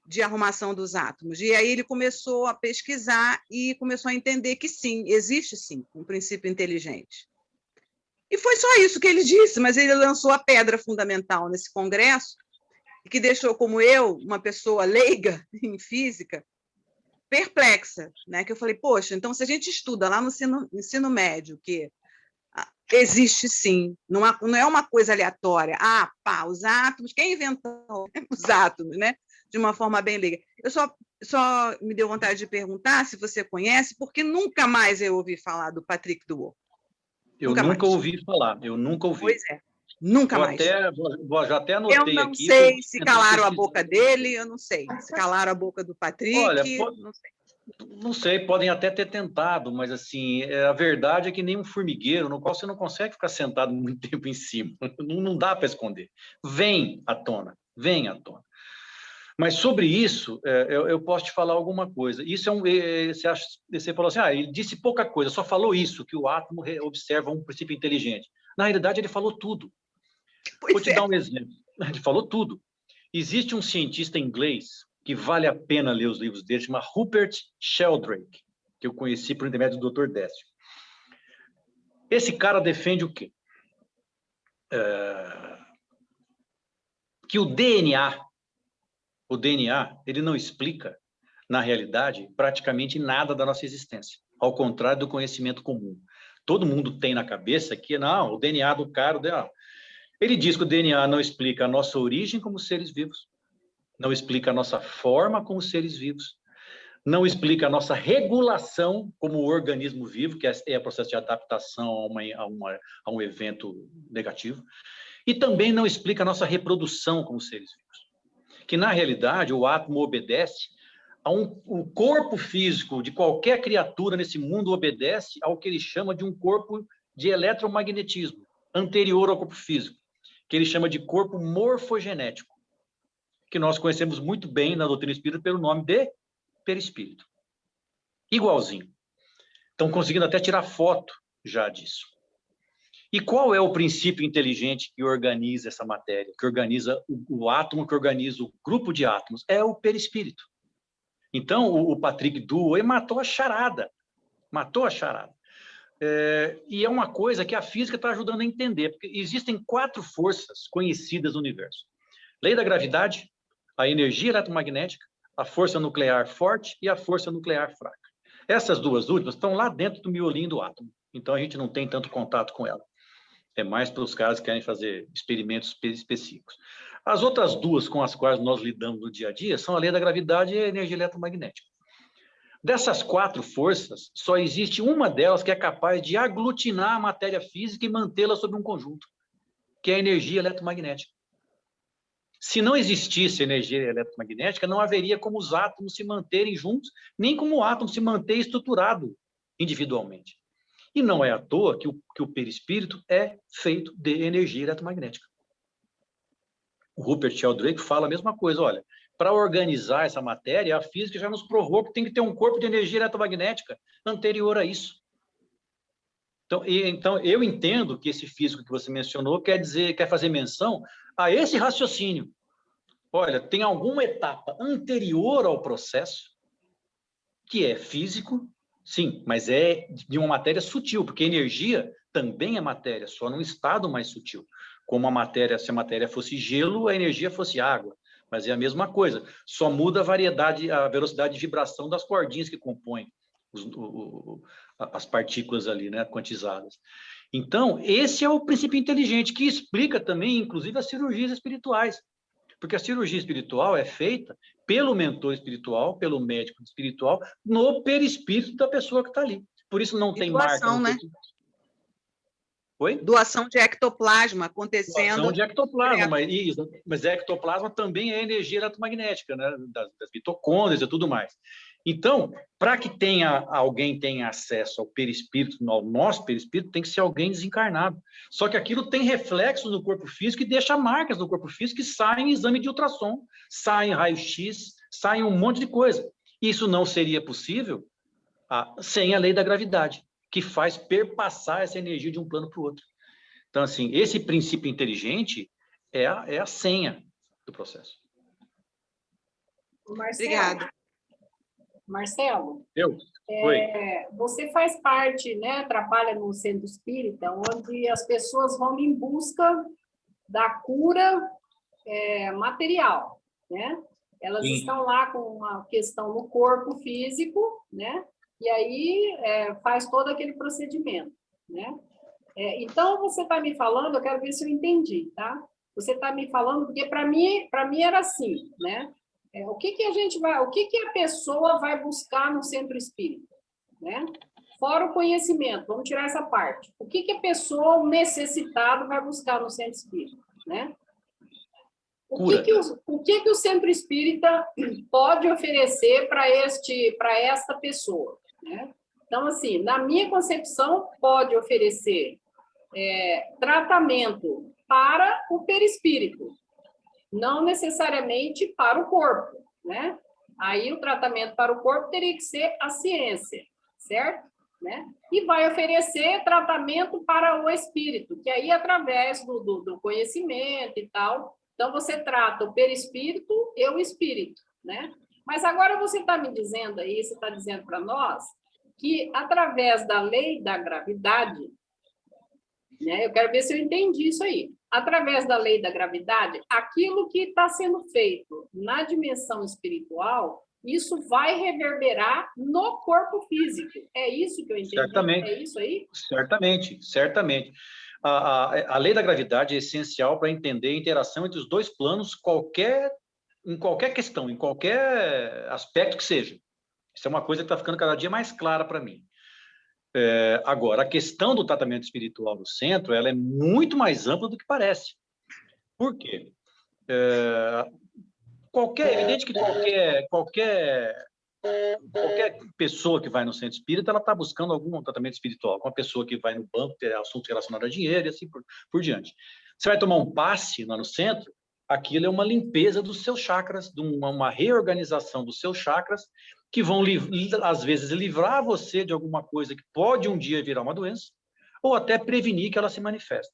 de arrumação dos átomos. E aí ele começou a pesquisar e começou a entender que sim, existe sim um princípio inteligente. E foi só isso que ele disse, mas ele lançou a pedra fundamental nesse congresso, que deixou, como eu, uma pessoa leiga em física, perplexa, né? Que eu falei, poxa, então se a gente estuda lá no ensino médio que existe sim, não é uma coisa aleatória, os átomos, quem inventou os átomos, né? De uma forma bem leiga. Eu só me deu vontade de perguntar se você conhece, porque nunca mais eu ouvi falar do Patrick Duo. Eu nunca ouvi falar, eu nunca ouvi. Pois é, nunca mais. Já até anotei aqui. Eu não sei se calaram a boca dele, eu não sei. Se calaram a boca do Patrick, olha, não sei. Não sei, podem até ter tentado, mas assim, a verdade é que nem um formigueiro, no qual você não consegue ficar sentado muito tempo em cima. Não dá para esconder. Vem à tona. Mas sobre isso, eu posso te falar alguma coisa. Isso você falou assim, ele disse pouca coisa, só falou isso, que o átomo observa um princípio inteligente. Na realidade, ele falou tudo. Vou te dar um exemplo. Ele falou tudo. Existe um cientista inglês que vale a pena ler os livros dele, chama Rupert Sheldrake, que eu conheci por intermédio do Dr. Décio. Esse cara defende o quê? Que o DNA, ele não explica, na realidade, praticamente nada da nossa existência, ao contrário do conhecimento comum. Todo mundo tem na cabeça que, não, o DNA do cara... Ele diz que o DNA não explica a nossa origem como seres vivos, não explica a nossa forma como seres vivos, não explica a nossa regulação como organismo vivo, que é o processo de adaptação a um evento negativo, e também não explica a nossa reprodução como seres vivos. Que, na realidade, o átomo obedece o corpo físico de qualquer criatura nesse mundo obedece ao que ele chama de um corpo de eletromagnetismo, anterior ao corpo físico, que ele chama de corpo morfogenético, que nós conhecemos muito bem na doutrina espírita pelo nome de perispírito. Igualzinho. Estão conseguindo até tirar foto já disso. E qual é o princípio inteligente que organiza essa matéria, que organiza o átomo, que organiza o grupo de átomos? É o perispírito. Então, o Patrick Duo matou a charada. E é uma coisa que a física está ajudando a entender, porque existem 4 forças conhecidas no universo. Lei da gravidade, a energia eletromagnética, a força nuclear forte e a força nuclear fraca. Essas 2 últimas estão lá dentro do miolinho do átomo. Então, a gente não tem tanto contato com ela. É mais para os caras que querem fazer experimentos específicos. As outras duas com as quais nós lidamos no dia a dia são a lei da gravidade e a energia eletromagnética. Dessas 4 forças, só existe uma delas que é capaz de aglutinar a matéria física e mantê-la sob um conjunto, que é a energia eletromagnética. Se não existisse energia eletromagnética, não haveria como os átomos se manterem juntos, nem como o átomo se manter estruturado individualmente. E não é à toa que o perispírito é feito de energia eletromagnética. O Rupert Sheldrake fala a mesma coisa, olha, para organizar essa matéria, a física já nos provou que tem que ter um corpo de energia eletromagnética anterior a isso. Então, eu entendo que esse físico que você mencionou quer fazer menção a esse raciocínio. Olha, tem alguma etapa anterior ao processo que é físico, sim, mas é de uma matéria sutil, porque energia também é matéria, só num estado mais sutil. Como a matéria, se a matéria fosse gelo, a energia fosse água, mas é a mesma coisa, só muda a velocidade de vibração das cordinhas que compõem as partículas ali, né, quantizadas. Então, esse é o princípio inteligente, que explica também, inclusive, as cirurgias espirituais, porque a cirurgia espiritual é feita pelo mentor espiritual, pelo médico espiritual, no perispírito da pessoa que está ali. Por isso não tem doação, marca. Né? Oi? Doação de ectoplasma acontecendo. Doação de ectoplasma, mas ectoplasma também é energia eletromagnética, né? Das mitocôndrias e tudo mais. Então, para que alguém tenha acesso ao perispírito, ao nosso perispírito, tem que ser alguém desencarnado. Só que aquilo tem reflexos no corpo físico e deixa marcas no corpo físico que saem em exame de ultrassom, saem raio-x, saem um monte de coisa. Isso não seria possível sem a lei da gravidade, que faz perpassar essa energia de um plano para o outro. Então, assim, esse princípio inteligente é a senha do processo. Obrigada. Marcelo, Oi. Você faz parte, né, trabalha no centro espírita, onde as pessoas vão em busca da cura material, né? Elas Sim. estão lá com uma questão no corpo físico, né? E aí faz todo aquele procedimento, né? Então, você está me falando, eu quero ver se eu entendi, tá? Você está me falando, porque para mim era assim, né? O que a pessoa vai buscar no centro espírita, né? Fora o conhecimento, vamos tirar essa parte. O que a pessoa, o necessitado, vai buscar no centro espírita, né? O que o centro espírita pode oferecer para esta pessoa, né? Então, assim, na minha concepção, pode oferecer tratamento para o perispírito, não necessariamente para o corpo, né? Aí o tratamento para o corpo teria que ser a ciência, certo? Né? E vai oferecer tratamento para o espírito, que aí através do conhecimento e tal. Então, você trata o perispírito e o espírito, né? Mas agora você está me dizendo aí, você está dizendo para nós, que através da lei da gravidade, né? Eu quero ver se eu entendi isso aí. Através da lei da gravidade, aquilo que está sendo feito na dimensão espiritual, isso vai reverberar no corpo físico. É isso que eu entendi? Certamente. É isso aí? Certamente. A lei da gravidade é essencial para entender a interação entre os dois planos em qualquer questão, em qualquer aspecto que seja. Isso é uma coisa que está ficando cada dia mais clara para mim. Agora, a questão do tratamento espiritual no centro, ela é muito mais ampla do que parece. Por quê? É evidente que qualquer pessoa que vai no centro espírita, ela está buscando algum tratamento espiritual. Uma pessoa que vai no banco ter assuntos relacionados a dinheiro e assim por diante. Você vai tomar um passe lá no centro, aquilo é uma limpeza dos seus chakras, uma reorganização dos seus chakras, que vão, às vezes, livrar você de alguma coisa que pode um dia virar uma doença, ou até prevenir que ela se manifeste.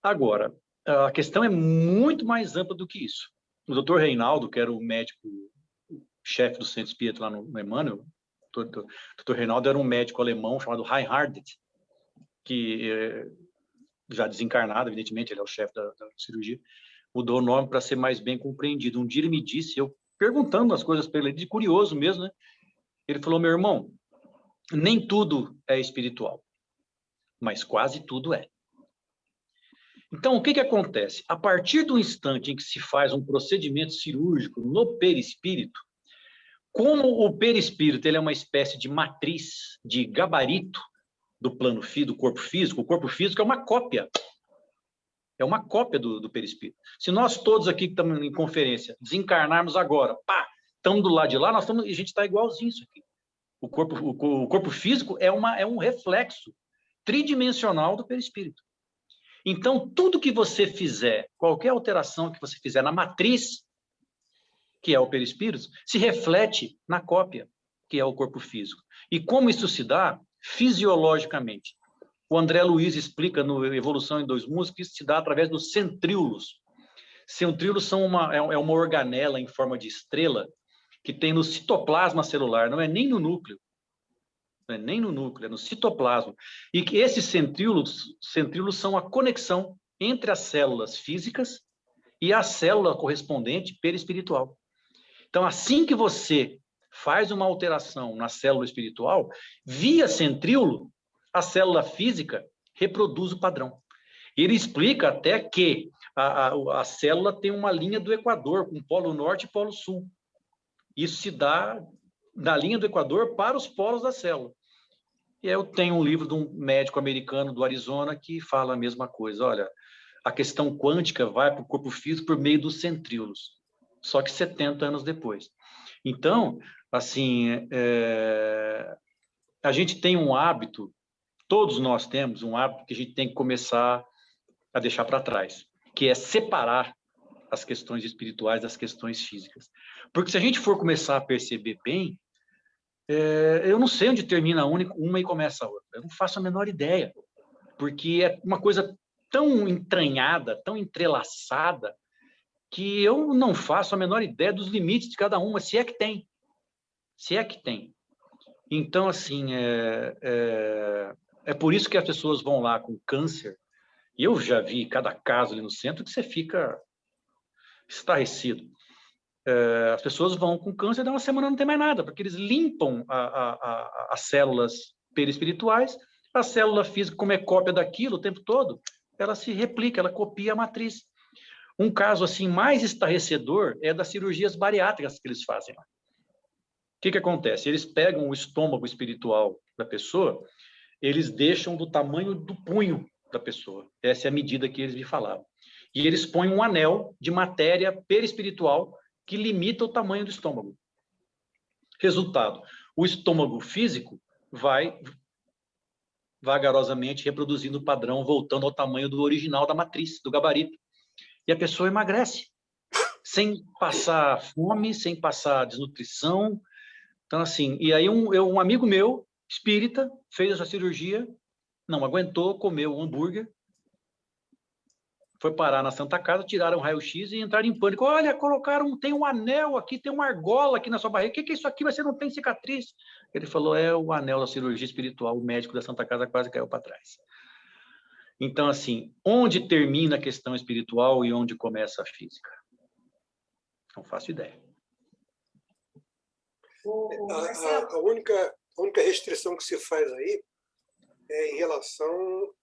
Agora, a questão é muito mais ampla do que isso. O Dr. Reinaldo, que era o médico chefe do Centro Espírita lá no Emmanuel, o Dr. Reinaldo era um médico alemão chamado Reinhardt, que já desencarnado, evidentemente, ele é o chefe da cirurgia, mudou o nome para ser mais bem compreendido. Um dia ele me disse, eu perguntando as coisas para ele, de curioso mesmo, né? Ele falou, meu irmão, nem tudo é espiritual. mas quase tudo é. Então, o que acontece? A partir do instante em que se faz um procedimento cirúrgico no perispírito, como o perispírito ele é uma espécie de matriz, de gabarito do plano do corpo físico, o corpo físico é uma cópia. É uma cópia do perispírito. Se nós todos aqui que estamos em conferência desencarnarmos agora, pá, estamos do lado de lá, a gente está igualzinho isso aqui. O corpo físico é um reflexo tridimensional do perispírito. Então, tudo que você fizer, qualquer alteração que você fizer na matriz, que é o perispírito, se reflete na cópia, que é o corpo físico. E como isso se dá? Fisiologicamente. O André Luiz explica no Evolução em Dois Mundos que isso se dá através dos centríolos. Centríolos são uma organela em forma de estrela que tem no citoplasma celular, não é nem no núcleo. Não é nem no núcleo, é no citoplasma. E que esses centríolos são a conexão entre as células físicas e a célula correspondente perispiritual. Então, assim que você faz uma alteração na célula espiritual, via centríolo, a célula física reproduz o padrão. Ele explica até que a célula tem uma linha do Equador, com polo norte e polo sul. Isso se dá da linha do Equador para os polos da célula. E eu tenho um livro de um médico americano do Arizona que fala a mesma coisa. Olha, a questão quântica vai para o corpo físico por meio dos centríolos, só que 70 anos depois. Então, assim, a gente tem um hábito, todos nós temos um hábito que a gente tem que começar a deixar para trás, que é separar as questões espirituais das questões físicas. Porque se a gente for começar a perceber bem, eu não sei onde termina uma e começa a outra. Eu não faço a menor ideia, porque é uma coisa tão entranhada, tão entrelaçada, que eu não faço a menor ideia dos limites de cada uma, se é que tem. Se é que tem. Então, assim, é por isso que as pessoas vão lá com câncer. E eu já vi cada caso ali no centro que você fica estarrecido. As pessoas vão com câncer e dá uma semana não tem mais nada, porque eles limpam as células perispirituais, a célula física, como é cópia daquilo o tempo todo, ela se replica, ela copia a matriz. Um caso assim mais estarrecedor é das cirurgias bariátricas que eles fazem lá. O que acontece? Eles pegam o estômago espiritual da pessoa, eles deixam do tamanho do punho da pessoa. Essa é a medida que eles me falavam. E eles põem um anel de matéria perispiritual que limita o tamanho do estômago. Resultado, o estômago físico vai vagarosamente reproduzindo o padrão, voltando ao tamanho do original da matriz, do gabarito. E a pessoa emagrece, sem passar fome, sem passar desnutrição. Então, assim, e aí um amigo meu, espírita, fez essa cirurgia, não aguentou, comeu um hambúrguer, foi parar na Santa Casa, tiraram um raio-x e entraram em pânico. Olha, tem um anel aqui, tem uma argola aqui na sua barriga. O que é isso aqui? Você não tem cicatriz? Ele falou, é o anel da cirurgia espiritual. O médico da Santa Casa quase caiu para trás. Então, assim, onde termina a questão espiritual e onde começa a física? Não faço ideia. A única restrição que se faz aí é em relação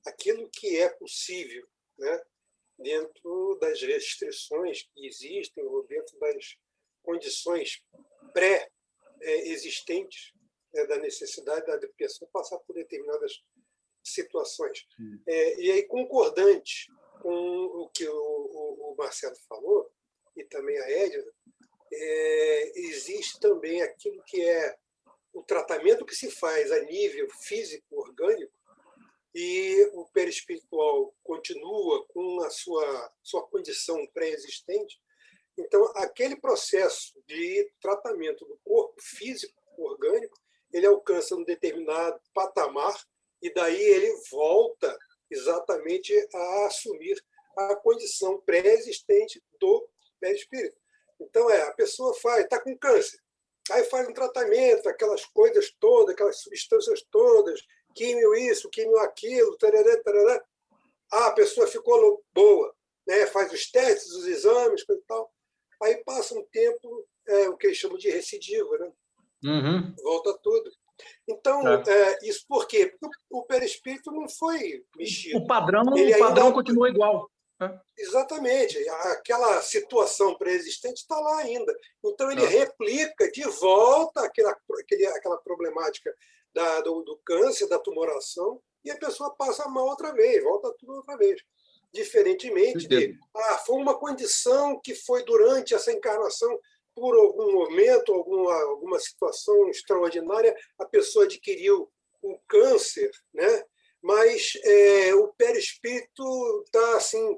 àquilo que é possível, né, dentro das restrições que existem ou dentro das condições pré-existentes, né, da necessidade da pessoa passar por determinadas situações. E aí, concordante com o que o Marcelo falou, e também a Edna, existe também aquilo que é o tratamento que se faz a nível físico, orgânico, e o perispiritual continua com a sua condição pré-existente. Então, aquele processo de tratamento do corpo físico, orgânico, ele alcança um determinado patamar e daí ele volta exatamente a assumir a condição pré-existente do perispírito. Então, a pessoa está com câncer, aí faz um tratamento, aquelas coisas todas, aquelas substâncias todas, químio isso, químio aquilo, tarará, tarará. A pessoa ficou boa, né? Faz os testes, os exames, coisa e tal. Aí passa um tempo, o que eles chamam de recidiva, né? Uhum. Volta tudo. Então, isso por quê? Porque o perispírito não foi mexido. O padrão continua igual. Exatamente. Aquela situação pré-existente está lá ainda. Então, ele replica de volta aquela problemática do câncer, da tumoração, e a pessoa passa mal outra vez, volta tudo outra vez. Diferentemente de, foi uma condição que foi durante essa encarnação, por algum momento, alguma situação extraordinária, a pessoa adquiriu um câncer, né? Mas o perispírito está assim,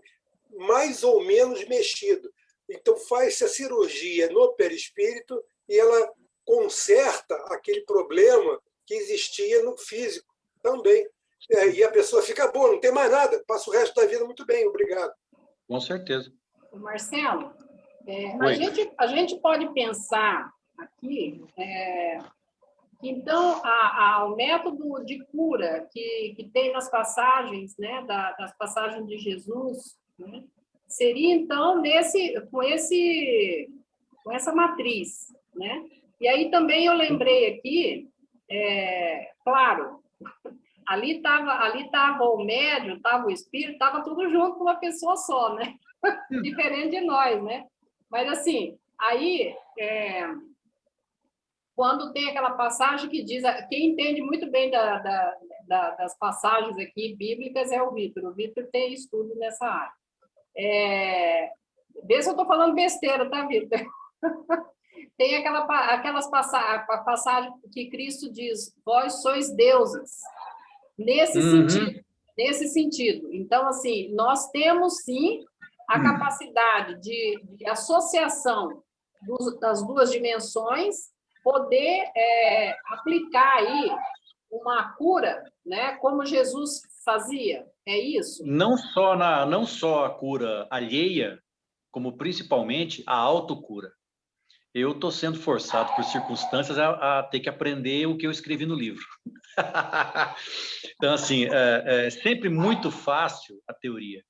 mais ou menos mexido. Então, faz-se a cirurgia no perispírito e ela conserta aquele problema que existia no físico também. E a pessoa fica boa, não tem mais nada, passa o resto da vida muito bem, obrigado. Com certeza. Marcelo, a gente pode pensar aqui, então, o método de cura que tem nas passagens, né, das passagens de Jesus, né, seria, então, com essa matriz, né? E aí também eu lembrei aqui, claro, ali estava o médium, estava o espírito, estava tudo junto com uma pessoa só, né? Diferente de nós, né? Mas, assim, aí, quando tem aquela passagem que diz... Quem entende muito bem das passagens aqui bíblicas é o Vitor. O Vitor tem estudo nessa área. Vê se eu estou falando besteira, tá, Vitor? Tem aquelas passagens que Cristo diz, vós sois deuses. Nesse sentido. Então, assim, nós temos, sim, a capacidade de associação das duas dimensões, poder aplicar aí uma cura, né, como Jesus fazia. É isso? Não só a cura alheia, como principalmente a autocura. Eu estou sendo forçado por circunstâncias a ter que aprender o que eu escrevi no livro. Então, assim, é sempre muito fácil a teoria.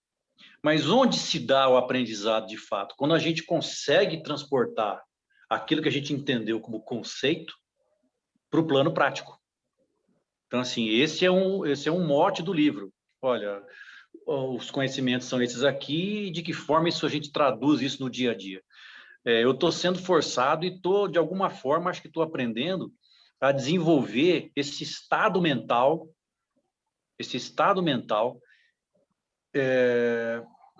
Mas onde se dá o aprendizado de fato? Quando a gente consegue transportar aquilo que a gente entendeu como conceito para o plano prático. Então, assim, esse é um mote do livro. Olha, os conhecimentos são esses aqui, e de que forma a gente traduz isso no dia a dia? Eu estou sendo forçado e estou, de alguma forma, acho que estou aprendendo a desenvolver esse estado mental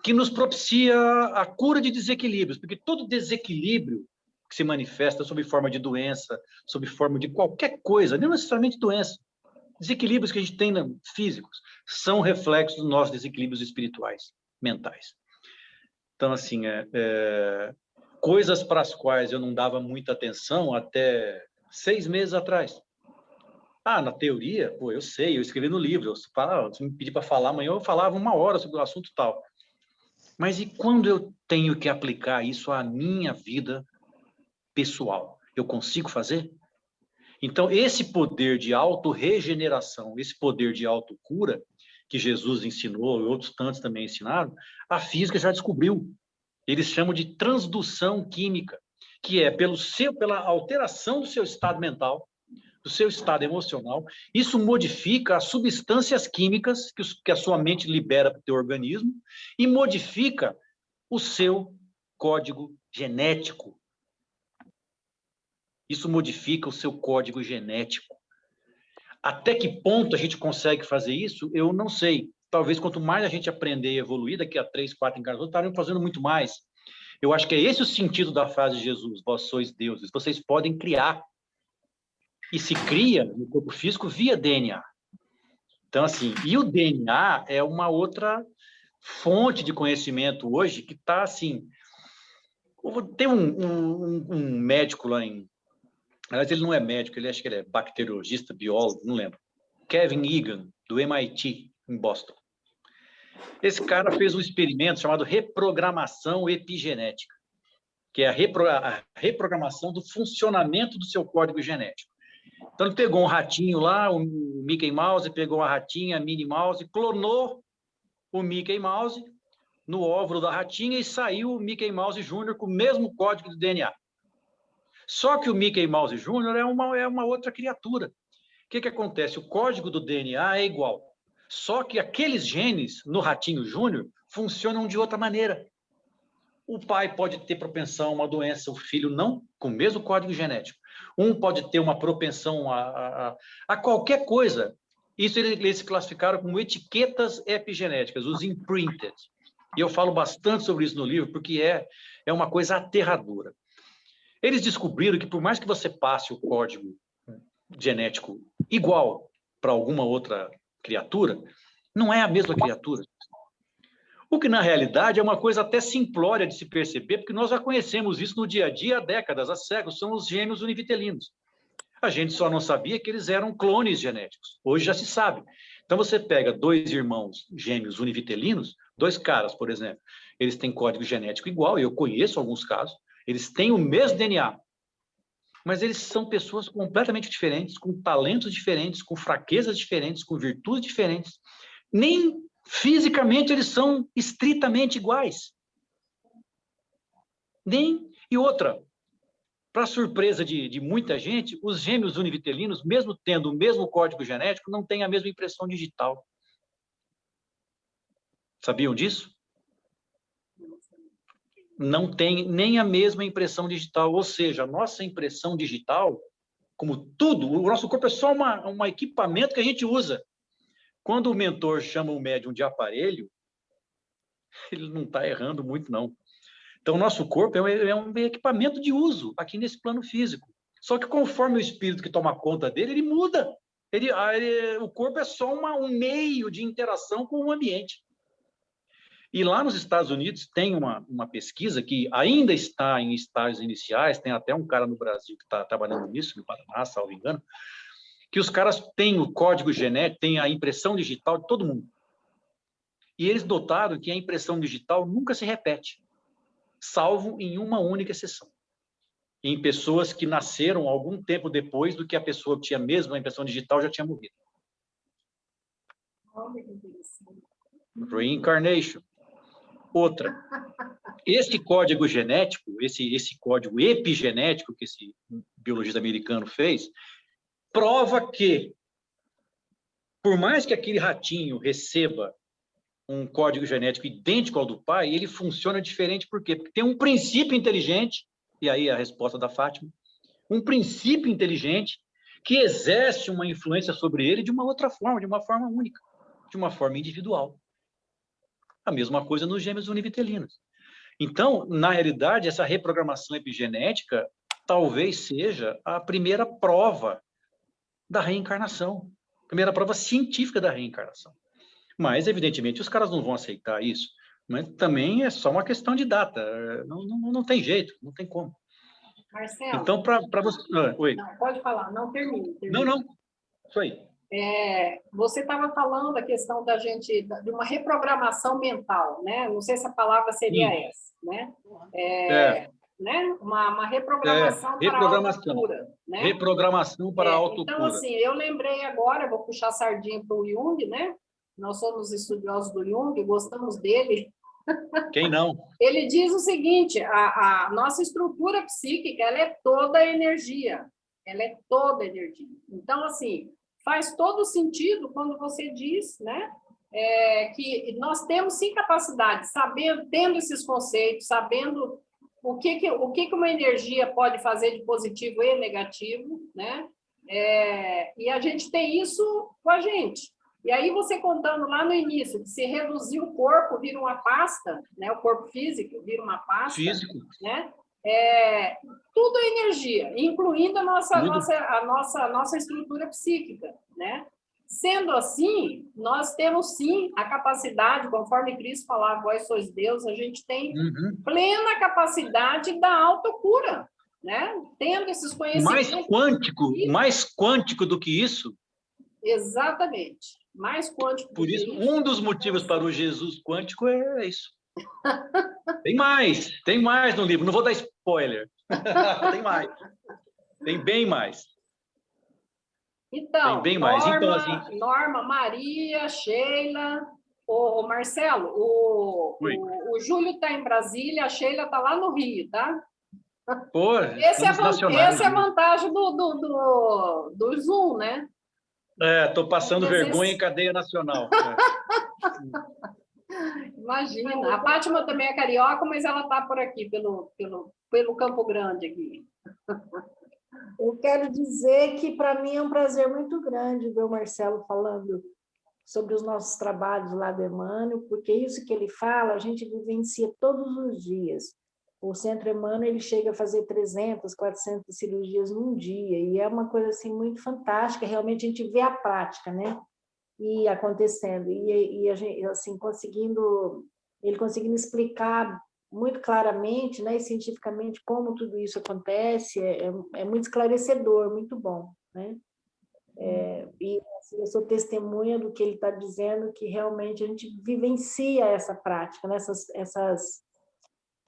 que nos propicia a cura de desequilíbrios, porque todo desequilíbrio que se manifesta sob forma de doença, sob forma de qualquer coisa, não necessariamente doença, desequilíbrios que a gente tem físicos, são reflexos dos nossos desequilíbrios espirituais, mentais. Então, assim, coisas para as quais eu não dava muita atenção até 6 meses atrás. Na teoria, eu sei, eu escrevi no livro, se me pedir para falar amanhã, eu falava 1 hora sobre o assunto tal. Mas e quando eu tenho que aplicar isso à minha vida pessoal? Eu consigo fazer? Então, esse poder de autorregeneração, esse poder de autocura, que Jesus ensinou, e outros tantos também ensinaram, a física já descobriu. Eles chamam de transdução química, que é pela alteração do seu estado mental, do seu estado emocional. Isso modifica as substâncias químicas que a sua mente libera para o teu organismo e modifica o seu código genético. Isso modifica o seu código genético. Até que ponto a gente consegue fazer isso, eu não sei. Talvez quanto mais a gente aprender e evoluir, daqui a 3, 4 encarnações, estaremos fazendo muito mais. Eu acho que é esse o sentido da frase de Jesus, vós sois deuses. Vocês podem criar. E se cria no corpo físico via DNA. Então, assim, e o DNA é uma outra fonte de conhecimento hoje que está, assim... Tem um médico lá em... Aliás, ele não é médico, acho que ele é bacteriologista, biólogo, não lembro. Kevin Egan, do MIT, em Boston. Esse cara fez um experimento chamado reprogramação epigenética, que é a reprogramação do funcionamento do seu código genético. Então, ele pegou um ratinho lá, o Mickey Mouse, pegou a ratinha, a Minnie Mouse, clonou o Mickey Mouse no óvulo da ratinha e saiu o Mickey Mouse Jr. com o mesmo código de DNA. Só que o Mickey Mouse Jr. é uma outra criatura. que acontece? O código do DNA é igual. Só que aqueles genes, no ratinho júnior, funcionam de outra maneira. O pai pode ter propensão a uma doença, o filho não, com o mesmo código genético. Um pode ter uma propensão a qualquer coisa. Isso eles classificaram como etiquetas epigenéticas, os imprinted. E eu falo bastante sobre isso no livro, porque é uma coisa aterradora. Eles descobriram que, por mais que você passe o código genético igual para alguma outra criatura, não é a mesma criatura. O que, na realidade, é uma coisa até simplória de se perceber, porque nós já conhecemos isso no dia a dia há décadas, há séculos, são os gêmeos univitelinos. A gente só não sabia que eles eram clones genéticos. Hoje já se sabe. Então, você pega 2 irmãos gêmeos univitelinos, 2 caras, por exemplo, eles têm código genético igual, e eu conheço alguns casos, eles têm o mesmo DNA, mas eles são pessoas completamente diferentes, com talentos diferentes, com fraquezas diferentes, com virtudes diferentes. Nem fisicamente eles são estritamente iguais. Nem. E outra, para surpresa de muita gente, os gêmeos univitelinos, mesmo tendo o mesmo código genético, não têm a mesma impressão digital. Sabiam disso? Não tem nem a mesma impressão digital, ou seja, a nossa impressão digital, como tudo, o nosso corpo é só um equipamento que a gente usa. Quando o mentor chama o médium de aparelho, ele não está errando muito, não. Então, o nosso corpo é um equipamento de uso aqui nesse plano físico. Só que conforme o espírito que toma conta dele, ele muda. O corpo é só um meio de interação com o ambiente. E lá nos Estados Unidos tem uma pesquisa que ainda está em estágios iniciais, tem até um cara no Brasil que está trabalhando nisso, no Paraná, salvo engano, que os caras têm o código genético, têm a impressão digital de todo mundo. E eles notaram que a impressão digital nunca se repete, salvo em uma única exceção. Em pessoas que nasceram algum tempo depois do que a pessoa que tinha mesmo a impressão digital já tinha morrido. Reincarnation. Outra, esse código genético, esse código epigenético que esse biologista americano fez, prova que, por mais que aquele ratinho receba um código genético idêntico ao do pai, ele funciona diferente. Por quê? Porque tem um princípio inteligente, e aí a resposta da Fátima, um princípio inteligente que exerce uma influência sobre ele de uma outra forma, de uma forma única, de uma forma individual. A mesma coisa nos gêmeos univitelinos. Então, na realidade, essa reprogramação epigenética talvez seja a primeira prova da reencarnação, a primeira prova científica da reencarnação. Mas, evidentemente, os caras não vão aceitar isso, mas também é só uma questão de data, não tem jeito, não tem como. Marcelo, então, para você... Oi. Não, pode falar, não, termine. Não, isso aí. Você estava falando da questão da gente, de uma reprogramação mental, né? Não sei se a palavra seria essa, né? Né? Uma reprogramação para a autocura, né? Reprogramação para a autocura. Então, assim, eu lembrei agora, vou puxar a sardinha para o Jung, né? Nós somos estudiosos do Jung, gostamos dele. Quem não? Ele diz o seguinte, a nossa estrutura psíquica, ela é toda energia, ela é toda energia. Então, assim, faz todo sentido quando você diz, né, que nós temos sim capacidade, sabendo, tendo esses conceitos, sabendo o que uma energia pode fazer de positivo e negativo, né? E a gente tem isso com a gente. E aí você contando lá no início, que se reduzir o corpo, vira uma pasta, né? O corpo físico vira uma pasta. Físico. Né? Tudo é energia, incluindo a nossa estrutura psíquica, né? Sendo assim, nós temos sim a capacidade, conforme Cristo falava, vós sois Deus, a gente tem plena capacidade da autocura, né? Tendo esses conhecimentos. Mais quântico do que isso. Exatamente, mais quântico. Por isso, um dos motivos para o Jesus quântico é isso. Tem mais no livro, não vou dar spoiler. Tem bem mais. Então, tem bem mais. Norma, Maria, Sheila, o Marcelo, o Júlio está em Brasília, a Sheila está lá no Rio, tá? Pô, essa é a vantagem do Zoom, né? Estou passando vergonha em cadeia nacional. Imagina. A Fátima também é carioca, mas ela está por aqui, pelo Campo Grande aqui. Eu quero dizer que, para mim, é um prazer muito grande ver o Marcelo falando sobre os nossos trabalhos lá do Emmanuel, porque isso que ele fala, a gente vivencia todos os dias. O Centro Emmanuel, ele chega a fazer 300, 400 cirurgias num dia, e é uma coisa assim, muito fantástica, realmente a gente vê a prática, né? E acontecendo, e a gente, assim, ele conseguindo explicar muito claramente, né, e cientificamente, como tudo isso acontece, é muito esclarecedor, muito bom, né? E assim, eu sou testemunha do que ele está dizendo, que realmente a gente vivencia essa prática, né?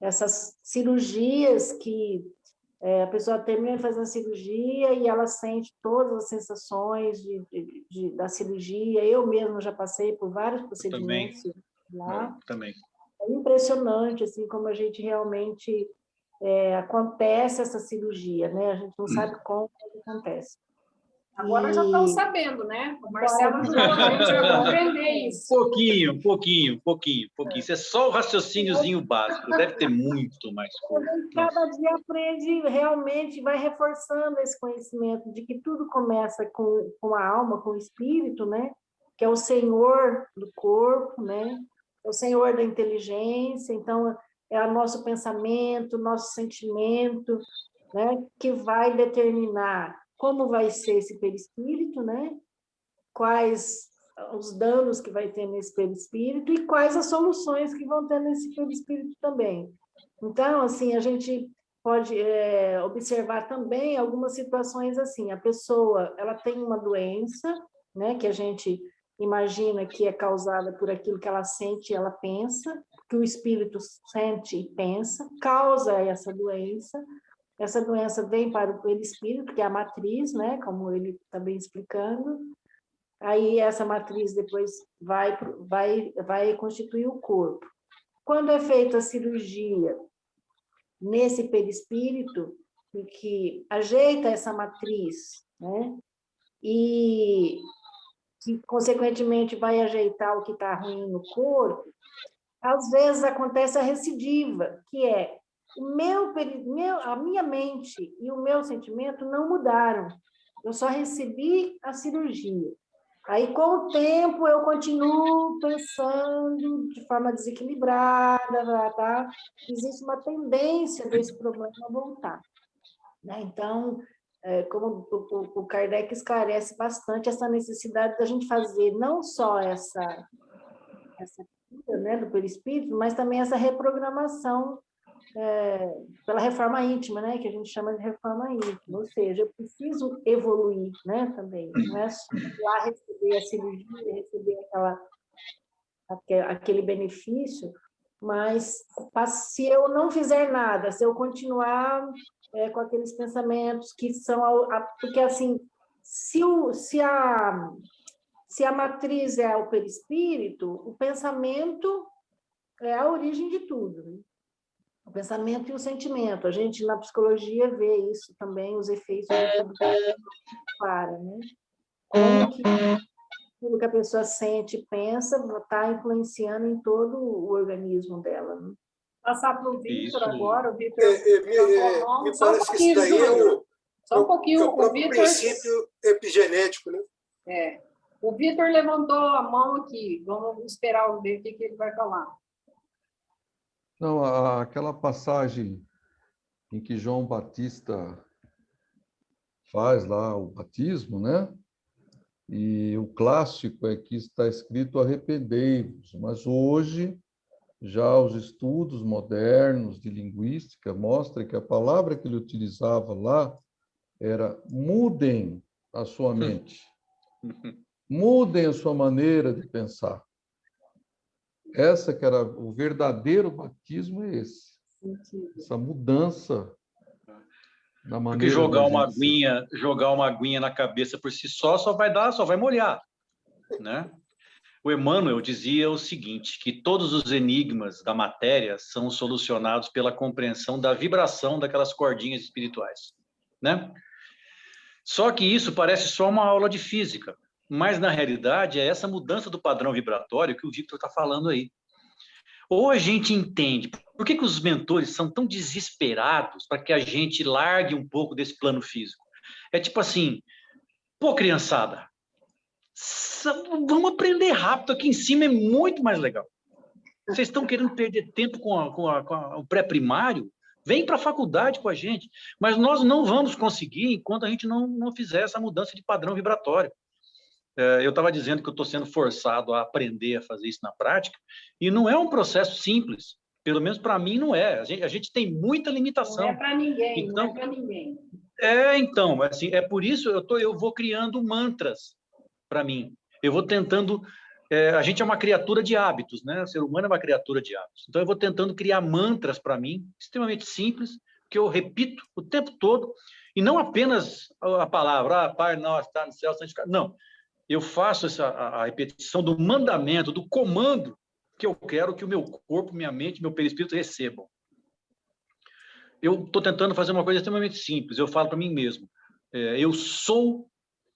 Essas cirurgias que a pessoa termina de fazer a cirurgia e ela sente todas as sensações da cirurgia. Eu mesma já passei por vários procedimentos lá. Também. É impressionante assim, como a gente realmente acontece essa cirurgia, né? A gente não sabe como acontece. Agora já estão sabendo, né? O Marcelo ajudou a gente a compreender isso. Pouquinho. Isso é só o raciocíniozinho básico. Deve ter muito mais coisa. Cada dia aprende, realmente vai reforçando esse conhecimento de que tudo começa com a alma, com o espírito, né? Que é o senhor do corpo, né? É o senhor da inteligência. Então, é o nosso pensamento, nosso sentimento, né? Que vai determinar como vai ser esse perispírito, né? Quais os danos que vai ter nesse perispírito e quais as soluções que vão ter nesse perispírito também. Então, assim, a gente pode observar também algumas situações assim, a pessoa, ela tem uma doença, né, que a gente imagina que é causada por aquilo que ela sente e ela pensa, que o espírito sente e pensa, causa essa doença vem para o perispírito, que é a matriz, né, como ele está bem explicando. Aí essa matriz depois vai constituir o corpo. Quando é feita a cirurgia nesse perispírito, que ajeita essa matriz, né, e que, consequentemente, vai ajeitar o que está ruim no corpo, às vezes acontece a recidiva, que é a minha mente e o meu sentimento não mudaram. Eu só recebi a cirurgia. Aí, com o tempo, eu continuo pensando de forma desequilibrada, tá? Existe uma tendência desse problema voltar, né? Então, como o Kardec esclarece bastante essa necessidade da gente fazer não só essa cura, né, do perispírito, mas também essa reprogramação pela reforma íntima, né, que a gente chama de reforma íntima, ou seja, eu preciso evoluir, né, também, não é só ir lá receber a cirurgia, receber aquele benefício, mas se eu não fizer nada, se eu continuar com aqueles pensamentos que são... porque, assim, se a matriz é o perispírito, o pensamento é a origem de tudo, né? O pensamento e o sentimento. A gente, na psicologia, vê isso também, os efeitos de tudo para, né? Como que tudo que a pessoa sente e pensa está influenciando em todo o organismo dela, né? Passar para o Vitor agora, o Vitor... Me parece que isso daí só um pouquinho, é o próprio Vitor, princípio epigenético, né? O Vitor levantou a mão aqui, vamos esperar ver o que ele vai falar. Não, aquela passagem em que João Batista faz lá o batismo, né? E o clássico é que está escrito arrependei-vos, mas hoje já os estudos modernos de linguística mostram que a palavra que ele utilizava lá era mudem a sua mente, mudem a sua maneira de pensar. Essa que era o verdadeiro batismo, é esse. Essa mudança na maneira. Porque jogar uma aguinha na cabeça por si só vai molhar, né? O Emmanuel dizia o seguinte, que todos os enigmas da matéria são solucionados pela compreensão da vibração daquelas cordinhas espirituais, né? Só que isso parece só uma aula de física, Mas, na realidade, é essa mudança do padrão vibratório que o Victor está falando aí. Ou a gente entende por que os mentores são tão desesperados para que a gente largue um pouco desse plano físico. É tipo assim, pô, criançada, vamos aprender rápido, aqui em cima é muito mais legal. Vocês estão querendo perder tempo com o pré-primário? Vem para a faculdade com a gente. Mas nós não vamos conseguir enquanto a gente não fizer essa mudança de padrão vibratório. Eu estava dizendo que eu estou sendo forçado a aprender a fazer isso na prática, e não é um processo simples. Pelo menos para mim não é. A gente tem muita limitação. Não é para ninguém, então, não é para ninguém. Então, assim, é por isso eu vou criando mantras para mim. Eu vou tentando... a gente é uma criatura de hábitos, né? O ser humano é uma criatura de hábitos. Então, eu vou tentando criar mantras para mim, extremamente simples, que eu repito o tempo todo, e não apenas a palavra, Pai nosso, está no céu, santificado. Não. Eu faço a repetição do mandamento, do comando que eu quero que o meu corpo, minha mente, meu perispírito recebam. Eu estou tentando fazer uma coisa extremamente simples. Eu falo para mim mesmo, eu sou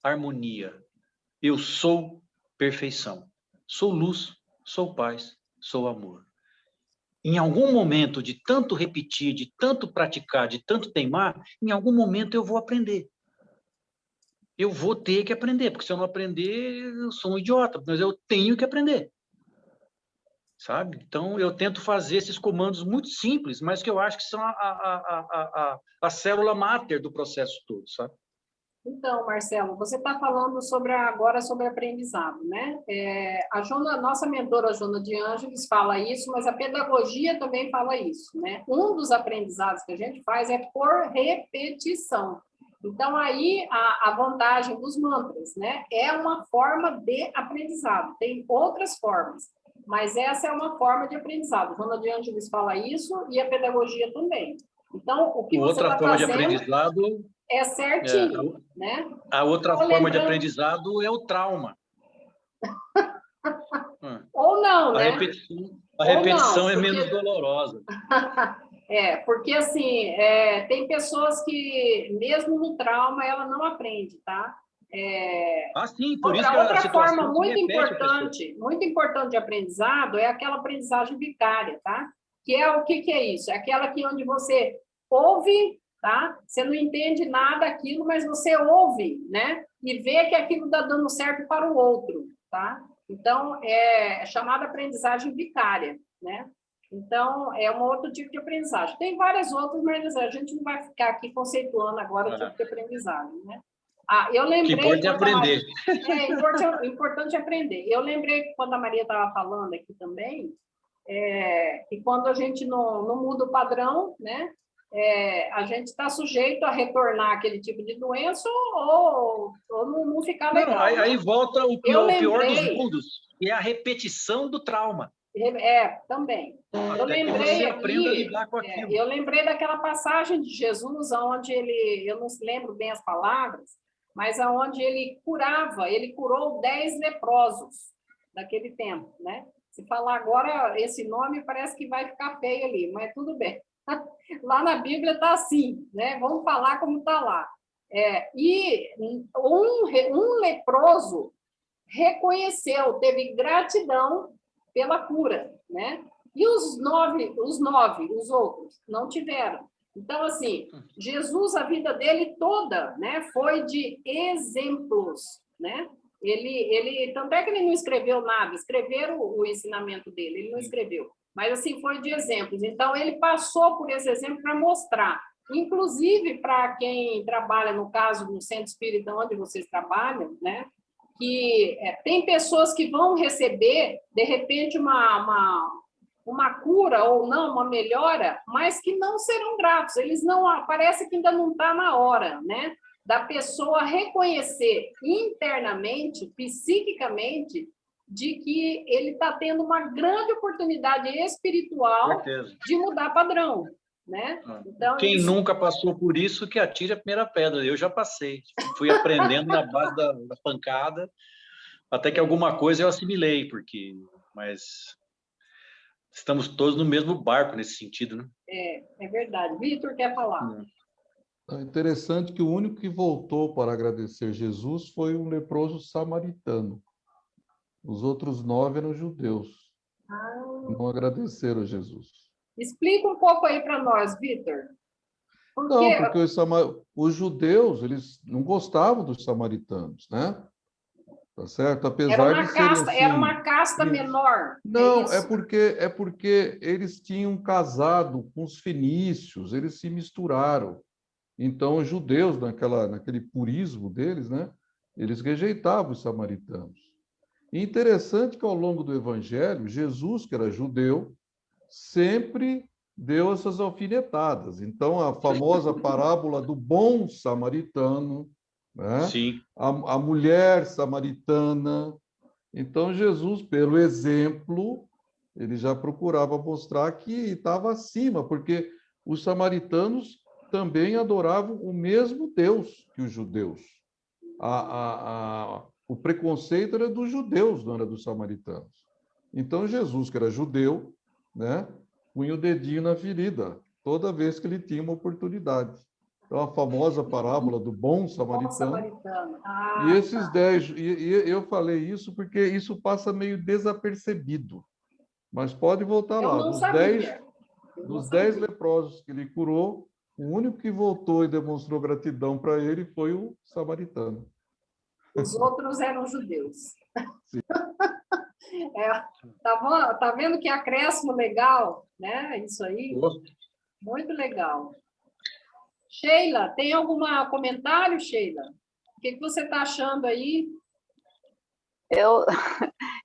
harmonia, eu sou perfeição, sou luz, sou paz, sou amor. Em algum momento de tanto repetir, de tanto praticar, de tanto teimar, em algum momento eu vou aprender. Eu vou ter que aprender, porque se eu não aprender, eu sou um idiota, mas eu tenho que aprender. Sabe? Então, eu tento fazer esses comandos muito simples, mas que eu acho que são a célula máter do processo todo, sabe? Então, Marcelo, você está falando agora sobre aprendizado, né? Nossa mentora, a Jona de Ângeles, fala isso, mas a pedagogia também fala isso, né? Um dos aprendizados que a gente faz é por repetição. Então, aí, a vantagem dos mantras, né? É uma forma de aprendizado. Tem outras formas, mas essa é uma forma de aprendizado. Jona de Ângeles fala isso e a pedagogia também. Então, o que você está fazendo... Outra forma de aprendizado... É certinho, né? A outra forma de aprendizado é o trauma. Ou não, né? A repetição é menos dolorosa. Porque assim, tem pessoas que, mesmo no trauma, ela não aprende, tá? Sim, por isso que outra a situação forma muito importante de aprendizado é aquela aprendizagem vicária, tá? Que é o que é isso? É aquela que onde você ouve, tá? Você não entende nada daquilo, mas você ouve, né? E vê que aquilo está dando certo para o outro, tá? Então, é chamada aprendizagem vicária, né? Então, é um outro tipo de aprendizagem. Tem várias outras, mas a gente não vai ficar aqui conceituando agora o tipo de aprendizagem, né? Eu lembrei... O que importa é aprender. Importante é aprender. Eu lembrei que quando a Maria estava falando aqui também, que quando a gente não muda o padrão, né? A gente está sujeito a retornar aquele tipo de doença ou não ficar legal. Não, aí volta o pior dos mundos, que é a repetição do trauma. Também. Eu lembrei aprenda a lidar com aquilo. Eu lembrei daquela passagem de Jesus, onde eu não lembro bem as palavras, mas onde ele curou 10 leprosos daquele tempo, né? Se falar agora esse nome, parece que vai ficar feio ali, mas tudo bem. Lá na Bíblia está assim, né? Vamos falar como está lá. E um leproso reconheceu, teve gratidão pela cura, né? E os outros, não tiveram. Então, assim, Jesus, a vida dele toda, né, foi de exemplos, né? Tanto é que ele não escreveu nada, escreveram o ensinamento dele, ele não escreveu. Mas, assim, foi de exemplos. Então, ele passou por esse exemplo para mostrar. Inclusive, para quem trabalha, no caso, no Centro Espírita, onde vocês trabalham, né? Que tem pessoas que vão receber, de repente, uma cura ou não, uma melhora, mas que não serão gratos. Eles não... Parece que ainda não está na hora, né? Da pessoa reconhecer internamente, psiquicamente, de que ele está tendo uma grande oportunidade espiritual de mudar padrão, né? Então, quem nunca passou por isso, que atire a primeira pedra. Eu já passei. Fui aprendendo na base da pancada, até que alguma coisa eu assimilei, mas estamos todos no mesmo barco nesse sentido, né? É verdade. Vitor quer falar. É interessante que o único que voltou para agradecer Jesus foi um leproso samaritano. Os outros 9 eram judeus. Não agradeceram a Jesus. Explica um pouco aí para nós, Vitor. Não, porque os judeus, eles não gostavam dos samaritanos, né? Tá certo? Apesar de serem assim... Era uma casta menor. Não, é porque eles tinham casado com os fenícios, eles se misturaram. Então, os judeus, naquele purismo deles, né? Eles rejeitavam os samaritanos. E interessante que, ao longo do Evangelho, Jesus, que era judeu, sempre deu essas alfinetadas. Então, a famosa parábola do bom samaritano, né? Sim. A mulher samaritana. Então, Jesus, pelo exemplo, ele já procurava mostrar que estava acima, porque os samaritanos também adoravam o mesmo Deus que os judeus. O preconceito era dos judeus, não era dos samaritanos. Então, Jesus, que era judeu, né, punha o dedinho na ferida toda vez que ele tinha uma oportunidade. Então, a famosa parábola do bom samaritano. E esses 10, e eu falei isso porque isso passa meio desapercebido. Mas pode voltar lá. Dos 10 leprosos que ele curou, o único que voltou e demonstrou gratidão para ele foi o samaritano. Os outros eram judeus. Tá vendo que acréscimo legal, né? Isso aí. Muito legal. Sheila, tem algum comentário, Sheila? O que você está achando aí?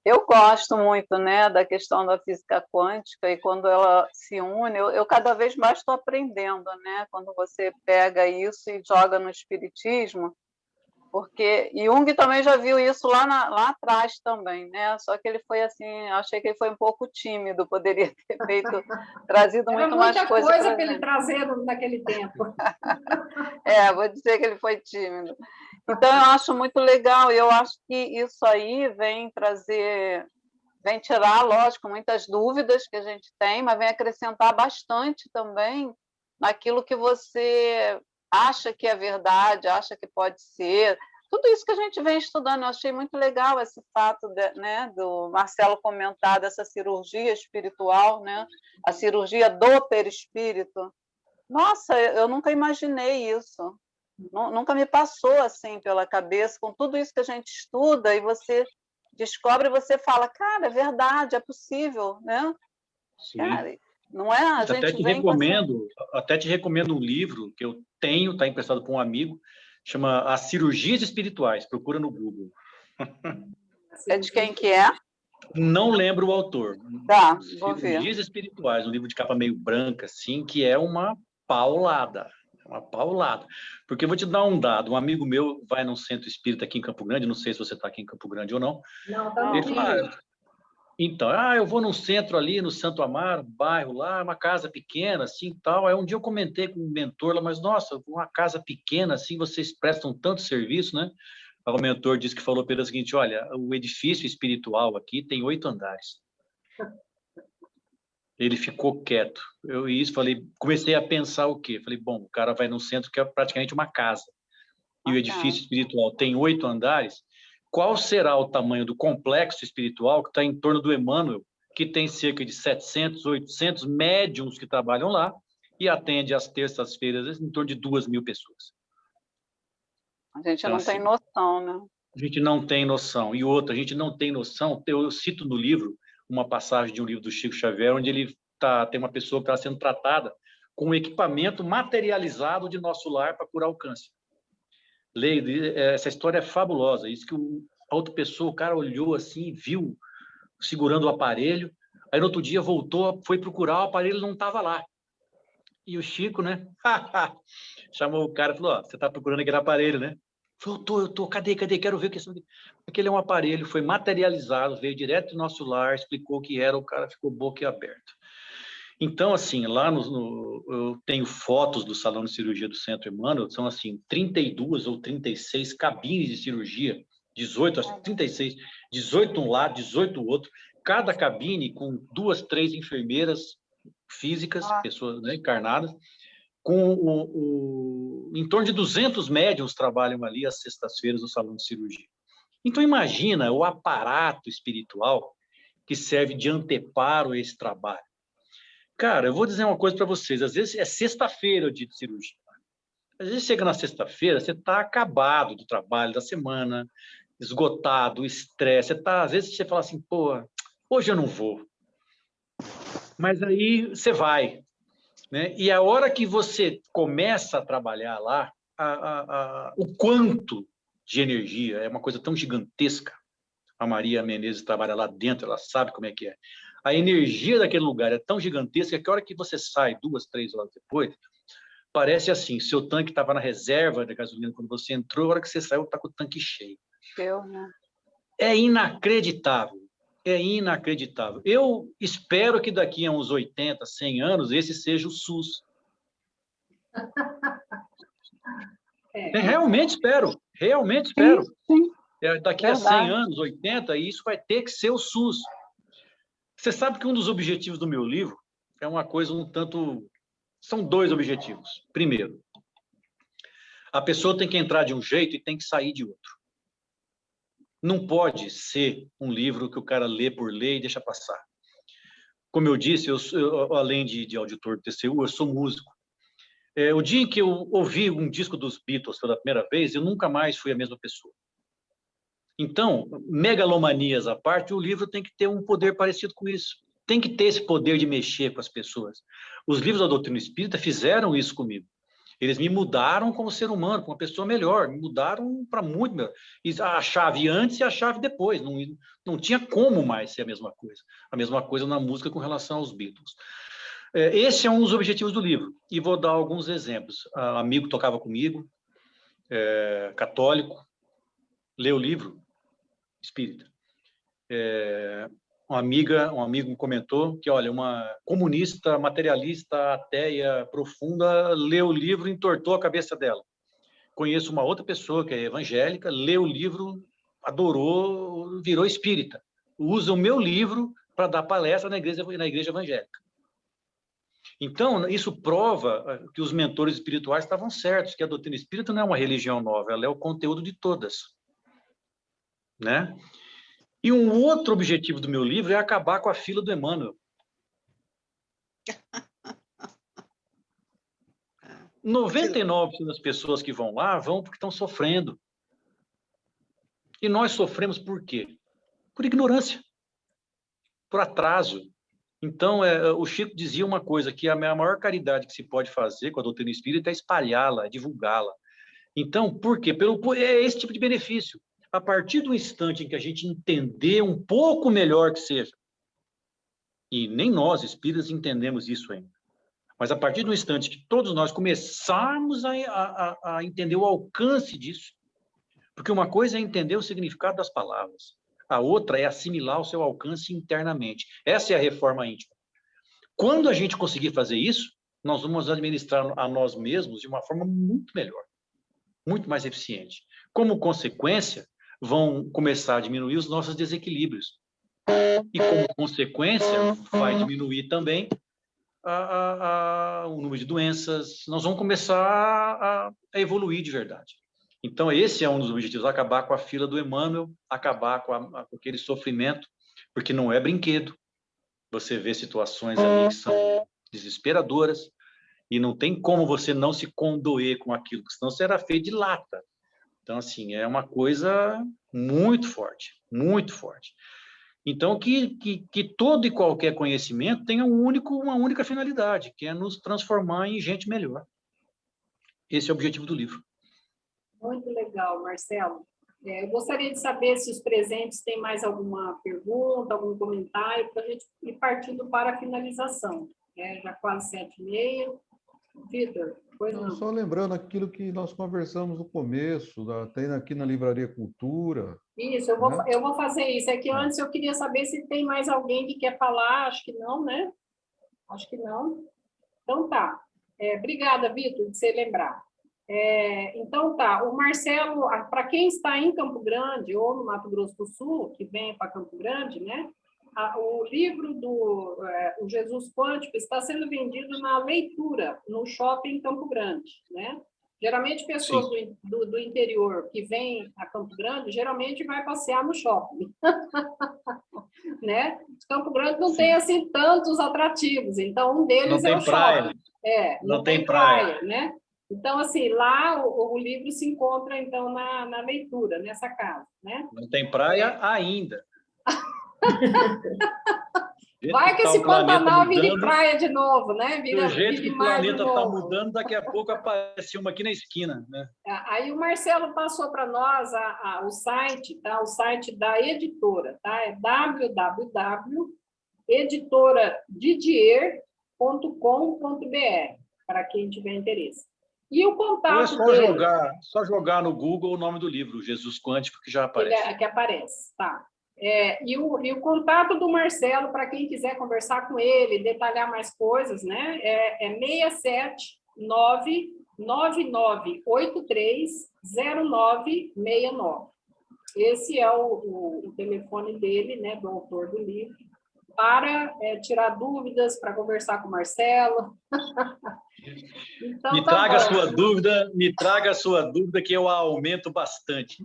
Eu gosto muito, né, da questão da física quântica, e quando ela se une, eu cada vez mais estou aprendendo, né? Quando você pega isso e joga no espiritismo, porque Jung também já viu isso lá atrás também, né? Só que ele foi assim, achei que ele foi um pouco tímido, poderia ter trazido muito mais coisa para ele trazer naquele tempo. Vou dizer que ele foi tímido. Então, eu acho muito legal, e eu acho que isso aí vem tirar, lógico, muitas dúvidas que a gente tem, mas vem acrescentar bastante também naquilo que você acha que é verdade, acha que pode ser. Tudo isso que a gente vem estudando, eu achei muito legal esse fato né, do Marcelo comentar dessa cirurgia espiritual, né, a cirurgia do perispírito. Nossa, eu nunca imaginei isso. Nunca me passou assim pela cabeça, com tudo isso que a gente estuda, e você descobre e você fala, cara, é verdade, é possível, né? Sim. Cara, não é? Até te recomendo um livro que eu tenho, está emprestado por um amigo, chama As Cirurgias Espirituais, procura no Google. É de quem que é? Não lembro o autor. Tá, vou ver. Cirurgias Espirituais, um livro de capa meio branca, assim, que é uma paulada. Porque eu vou te dar um dado. Um amigo meu vai num centro espírita aqui em Campo Grande, não sei se você está aqui em Campo Grande ou não. Não, tá no Ele fala, então, eu vou num centro ali, no Santo Amaro, bairro lá, uma casa pequena, assim, tal. Aí um dia eu comentei com um mentor lá, mas, nossa, uma casa pequena, assim, vocês prestam tanto serviço, né? O mentor disse que falou pelo seguinte, olha, o edifício espiritual aqui tem 8 andares. Ele ficou quieto. Comecei a pensar o quê? Falei, bom, o cara vai num centro que é praticamente uma casa. E o edifício espiritual tem 8 andares. Qual será o tamanho do complexo espiritual que está em torno do Emmanuel, que tem cerca de 700, 800 médiums que trabalham lá e atende às terças-feiras em torno de 2.000 pessoas? A gente não tem noção, né? A gente não tem noção. E outra, a gente não tem noção. Eu cito no livro uma passagem de um livro do Chico Xavier, onde ele tem uma pessoa que está sendo tratada com um equipamento materializado de nosso lar para curar o câncer. Essa história é fabulosa. Isso que a outra pessoa, o cara olhou assim, viu, segurando o aparelho, aí no outro dia voltou, foi procurar, o aparelho não estava lá. E o Chico, né, chamou o cara e falou, você está procurando aquele aparelho, né? Falou, eu tô, cadê? Quero ver a questão dele. Aquele é um aparelho, foi materializado, veio direto do nosso lar, explicou o que era, o cara ficou boquiaberto. Então, assim, lá eu tenho fotos do salão de cirurgia do Centro Emmanuel, são, assim, 32 ou 36 cabines de cirurgia, 18, acho que 36, 18 um lado, 18 o outro, cada cabine com 2, 3 enfermeiras físicas, pessoas, né, encarnadas, em torno de 200 médiuns trabalham ali às sextas-feiras no salão de cirurgia. Então, imagina o aparato espiritual que serve de anteparo a esse trabalho. Cara, eu vou dizer uma coisa para vocês. Às vezes é sexta-feira o dia de cirurgia. Às vezes chega na sexta-feira, você está acabado do trabalho da semana, esgotado, estresse. Às vezes você fala assim, pô, hoje eu não vou. Mas aí você vai, né? E a hora que você começa a trabalhar lá, o quanto de energia é uma coisa tão gigantesca. A Maria Menezes trabalha lá dentro, ela sabe como é que é. A energia daquele lugar é tão gigantesca que a hora que você sai 2, 3 horas depois, parece assim, seu tanque estava na reserva de gasolina quando você entrou, a hora que você saiu, está com o tanque cheio. Né? É inacreditável. É inacreditável. Eu espero que daqui a uns 80, 100 anos, esse seja o SUS. Realmente espero. Realmente espero. Sim. Daqui a 100 anos, 80, isso vai ter que ser o SUS. Você sabe que um dos objetivos do meu livro é uma coisa um tanto... São 2 objetivos. Primeiro, a pessoa tem que entrar de um jeito e tem que sair de outro. Não pode ser um livro que o cara lê por ler e deixa passar. Como eu disse, eu além de auditor do TCU, eu sou músico. O dia em que eu ouvi um disco dos Beatles pela primeira vez, eu nunca mais fui a mesma pessoa. Então, megalomanias à parte, o livro tem que ter um poder parecido com isso. Tem que ter esse poder de mexer com as pessoas. Os livros da doutrina espírita fizeram isso comigo. Eles me mudaram como ser humano, como uma pessoa melhor, me mudaram para muito melhor. E a chave antes e a chave depois, não tinha como mais ser a mesma coisa. A mesma coisa na música com relação aos Beatles. Esse é um dos objetivos do livro, e vou dar alguns exemplos. Um amigo tocava comigo, católico, leu o livro espírita. Um amigo me comentou que, olha, uma comunista, materialista, ateia, profunda, leu o livro e entortou a cabeça dela. Conheço uma outra pessoa que é evangélica, leu o livro, adorou, virou espírita. Usa o meu livro para dar palestra na igreja evangélica. Então, isso prova que os mentores espirituais estavam certos, que a doutrina espírita não é uma religião nova, ela é o conteúdo de todas. Né? E um outro objetivo do meu livro é acabar com a fila do Emmanuel. 99% das pessoas que vão lá vão porque estão sofrendo. E nós sofremos por quê? Por ignorância, por atraso. Então, o Chico dizia uma coisa, que a maior caridade que se pode fazer com a doutrina espírita é espalhá-la, divulgá-la. Então, por quê? É esse tipo de benefício. A partir do instante em que a gente entender um pouco melhor que seja, e nem nós, espíritas, entendemos isso ainda, mas a partir do instante que todos nós começarmos a entender o alcance disso, porque uma coisa é entender o significado das palavras, a outra é assimilar o seu alcance internamente. Essa é a reforma íntima. Quando a gente conseguir fazer isso, nós vamos administrar a nós mesmos de uma forma muito melhor, muito mais eficiente. Como consequência, vão começar a diminuir os nossos desequilíbrios. E, como consequência, vai diminuir também o número de doenças. Nós vamos começar a evoluir de verdade. Então, esse é um dos objetivos, acabar com a fila do Emmanuel, acabar com aquele sofrimento, porque não é brinquedo. Você vê situações ali que são desesperadoras, e não tem como você não se condoer com aquilo, porque senão você era feito de lata. Então, assim, é uma coisa muito forte, muito forte. Então, que todo e qualquer conhecimento tenha uma única finalidade, que é nos transformar em gente melhor. Esse é o objetivo do livro. Muito legal, Marcelo. Eu gostaria de saber se os presentes têm mais alguma pergunta, algum comentário, para a gente ir partindo para a finalização. Já quase 7h30. Vitor, pois não. Só lembrando aquilo que nós conversamos no começo, tem aqui na Livraria Cultura. Isso, eu vou fazer isso. É que antes eu queria saber se tem mais alguém que quer falar. Acho que não, né? Acho que não. Então tá. Obrigada, Vitor, de você lembrar. Então tá, o Marcelo, para quem está em Campo Grande ou no Mato Grosso do Sul, que vem para Campo Grande, né? o livro o Jesus Quântico está sendo vendido na leitura, no shopping Campo Grande, né? Geralmente, pessoas do interior que vêm a Campo Grande, geralmente vai passear no shopping. Né? Campo Grande não tem assim tantos atrativos, então um deles é o praia. shopping. Não tem praia, né? Então, assim, lá o livro se encontra, então, na leitura, nessa casa, né? Não tem praia ainda. Vai que esse Pantanal vire praia de novo, né? Do jeito que o planeta está mudando, daqui a pouco aparece uma aqui na esquina, né? Aí o Marcelo passou para nós o site, tá? O site da editora, tá? É www.editoradidier.com.br, para quem tiver interesse. E o contato dele... só jogar no Google o nome do livro, Jesus Quântico, que já aparece. Que aparece, tá. E o contato do Marcelo, para quem quiser conversar com ele, detalhar mais coisas, né? É 679-9983-0969. Esse é o telefone dele, né, do autor do livro, para tirar dúvidas, para conversar com o Marcelo. Então, me traga a sua dúvida, que eu a aumento bastante.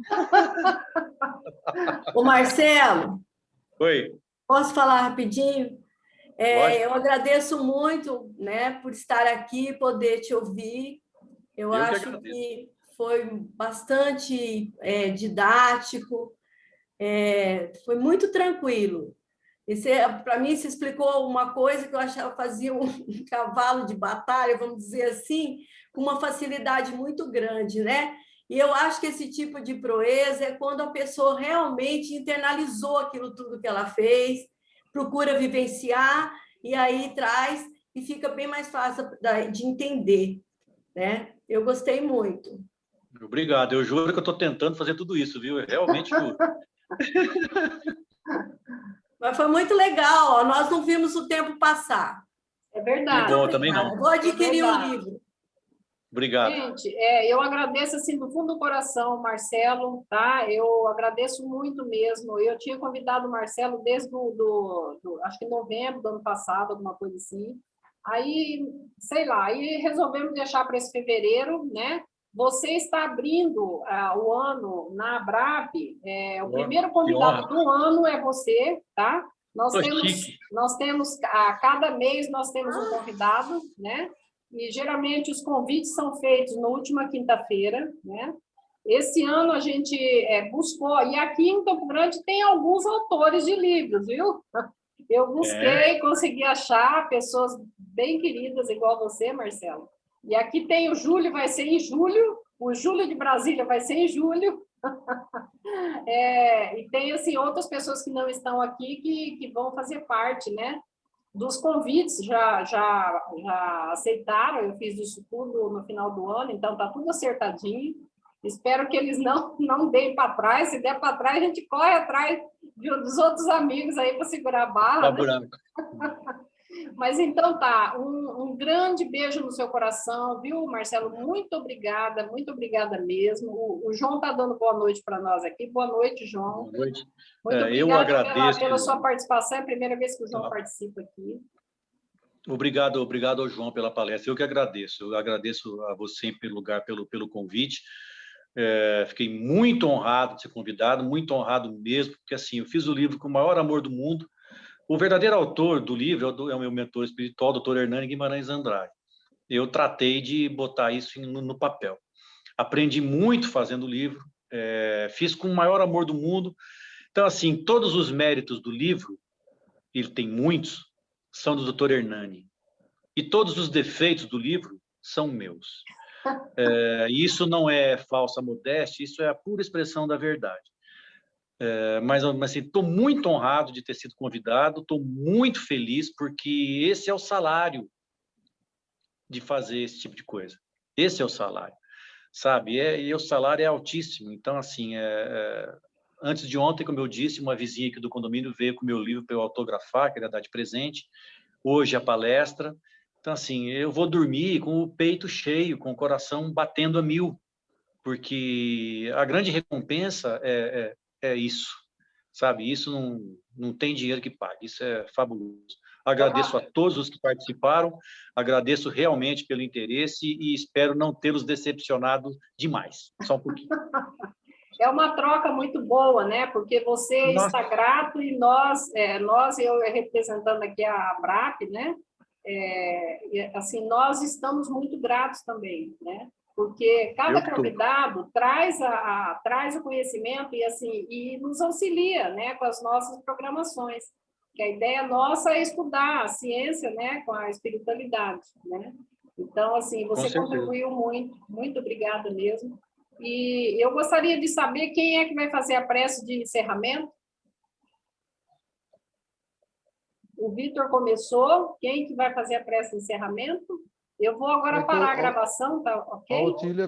Ô, Marcelo. Oi. Posso falar rapidinho? Eu agradeço muito, né, por estar aqui, poder te ouvir. Eu acho que foi bastante didático, foi muito tranquilo. Para mim, você explicou uma coisa que eu achava, fazia um cavalo de batalha, vamos dizer assim, com uma facilidade muito grande, né? E eu acho que esse tipo de proeza é quando a pessoa realmente internalizou aquilo tudo que ela fez, procura vivenciar, e aí traz, e fica bem mais fácil de entender, né? Eu gostei muito. Obrigado. Eu juro que eu estou tentando fazer tudo isso, viu? Eu realmente juro. Mas foi muito legal, ó. Nós não vimos o tempo passar. É verdade. Bom, também não. Vou adquirir o livro. Obrigado. Gente, eu agradeço assim do fundo do coração, Marcelo, tá? Eu agradeço muito mesmo. Eu tinha convidado o Marcelo desde acho que novembro do ano passado, alguma coisa assim. Aí, sei lá, aí resolvemos deixar para esse fevereiro, né? Você está abrindo o ano na Abrap, o primeiro convidado do ano é você, tá? Nós temos a cada mês nós temos um convidado, né? E geralmente os convites são feitos na última quinta-feira, né? Esse ano a gente buscou, e aqui em Campo Grande tem alguns autores de livros, viu? Eu busquei, consegui achar pessoas bem queridas, igual você, Marcelo. E aqui tem o Júlio, vai ser em julho, o Júlio de Brasília vai ser em julho. E tem assim, outras pessoas que não estão aqui que vão fazer parte, né? Dos convites, já aceitaram, eu fiz isso tudo no final do ano, então está tudo acertadinho. Espero que eles não deem para trás, se der para trás, a gente corre atrás dos outros amigos aí para segurar a barra. Né? Mas então tá, um grande beijo no seu coração, viu, Marcelo? Muito obrigada mesmo. O João está dando boa noite para nós aqui. Boa noite, João. Boa noite. Muito obrigada eu agradeço pela sua participação, é a primeira vez que o João participa aqui. Obrigado ao João pela palestra. Eu que agradeço. Eu agradeço a você, em primeiro lugar, pelo convite. Fiquei muito honrado de ser convidado, muito honrado mesmo, porque assim, eu fiz o livro com o maior amor do mundo. O verdadeiro autor do livro é o meu mentor espiritual, o Dr. Hernani Guimarães Andrade. Eu tratei de botar isso no papel. Aprendi muito fazendo o livro, fiz com o maior amor do mundo. Então, assim, todos os méritos do livro, ele tem muitos, são do Dr. Hernani. E todos os defeitos do livro são meus. Isso não é falsa modéstia, isso é a pura expressão da verdade. Mas assim, estou muito honrado de ter sido convidado, estou muito feliz, porque esse é o salário de fazer esse tipo de coisa. Esse é o salário, sabe? E o salário é altíssimo. Então, assim, antes de ontem, como eu disse, uma vizinha aqui do condomínio veio com o meu livro para eu autografar, queria dar de presente. Hoje a palestra. Então, assim, eu vou dormir com o peito cheio, com o coração batendo a 1000, porque a grande recompensa é isso, sabe? Isso não tem dinheiro que pague, isso é fabuloso. Agradeço a todos os que participaram, agradeço realmente pelo interesse e espero não tê-los decepcionado demais, só um pouquinho. É uma troca muito boa, né? Porque você está grato e nós, eu representando aqui a ABRAP, né? Assim, nós estamos muito gratos também, né? Porque cada convidado traz o conhecimento e assim e nos auxilia, né? Com as nossas programações. Que a ideia nossa é estudar a ciência, né? Com a espiritualidade, né? Então, assim, você contribuiu muito, muito obrigada mesmo. E eu gostaria de saber quem é que vai fazer a prece de encerramento. O Vitor começou. Quem que vai fazer a prece de encerramento? Eu vou agora parar a gravação, tá ok? A Otília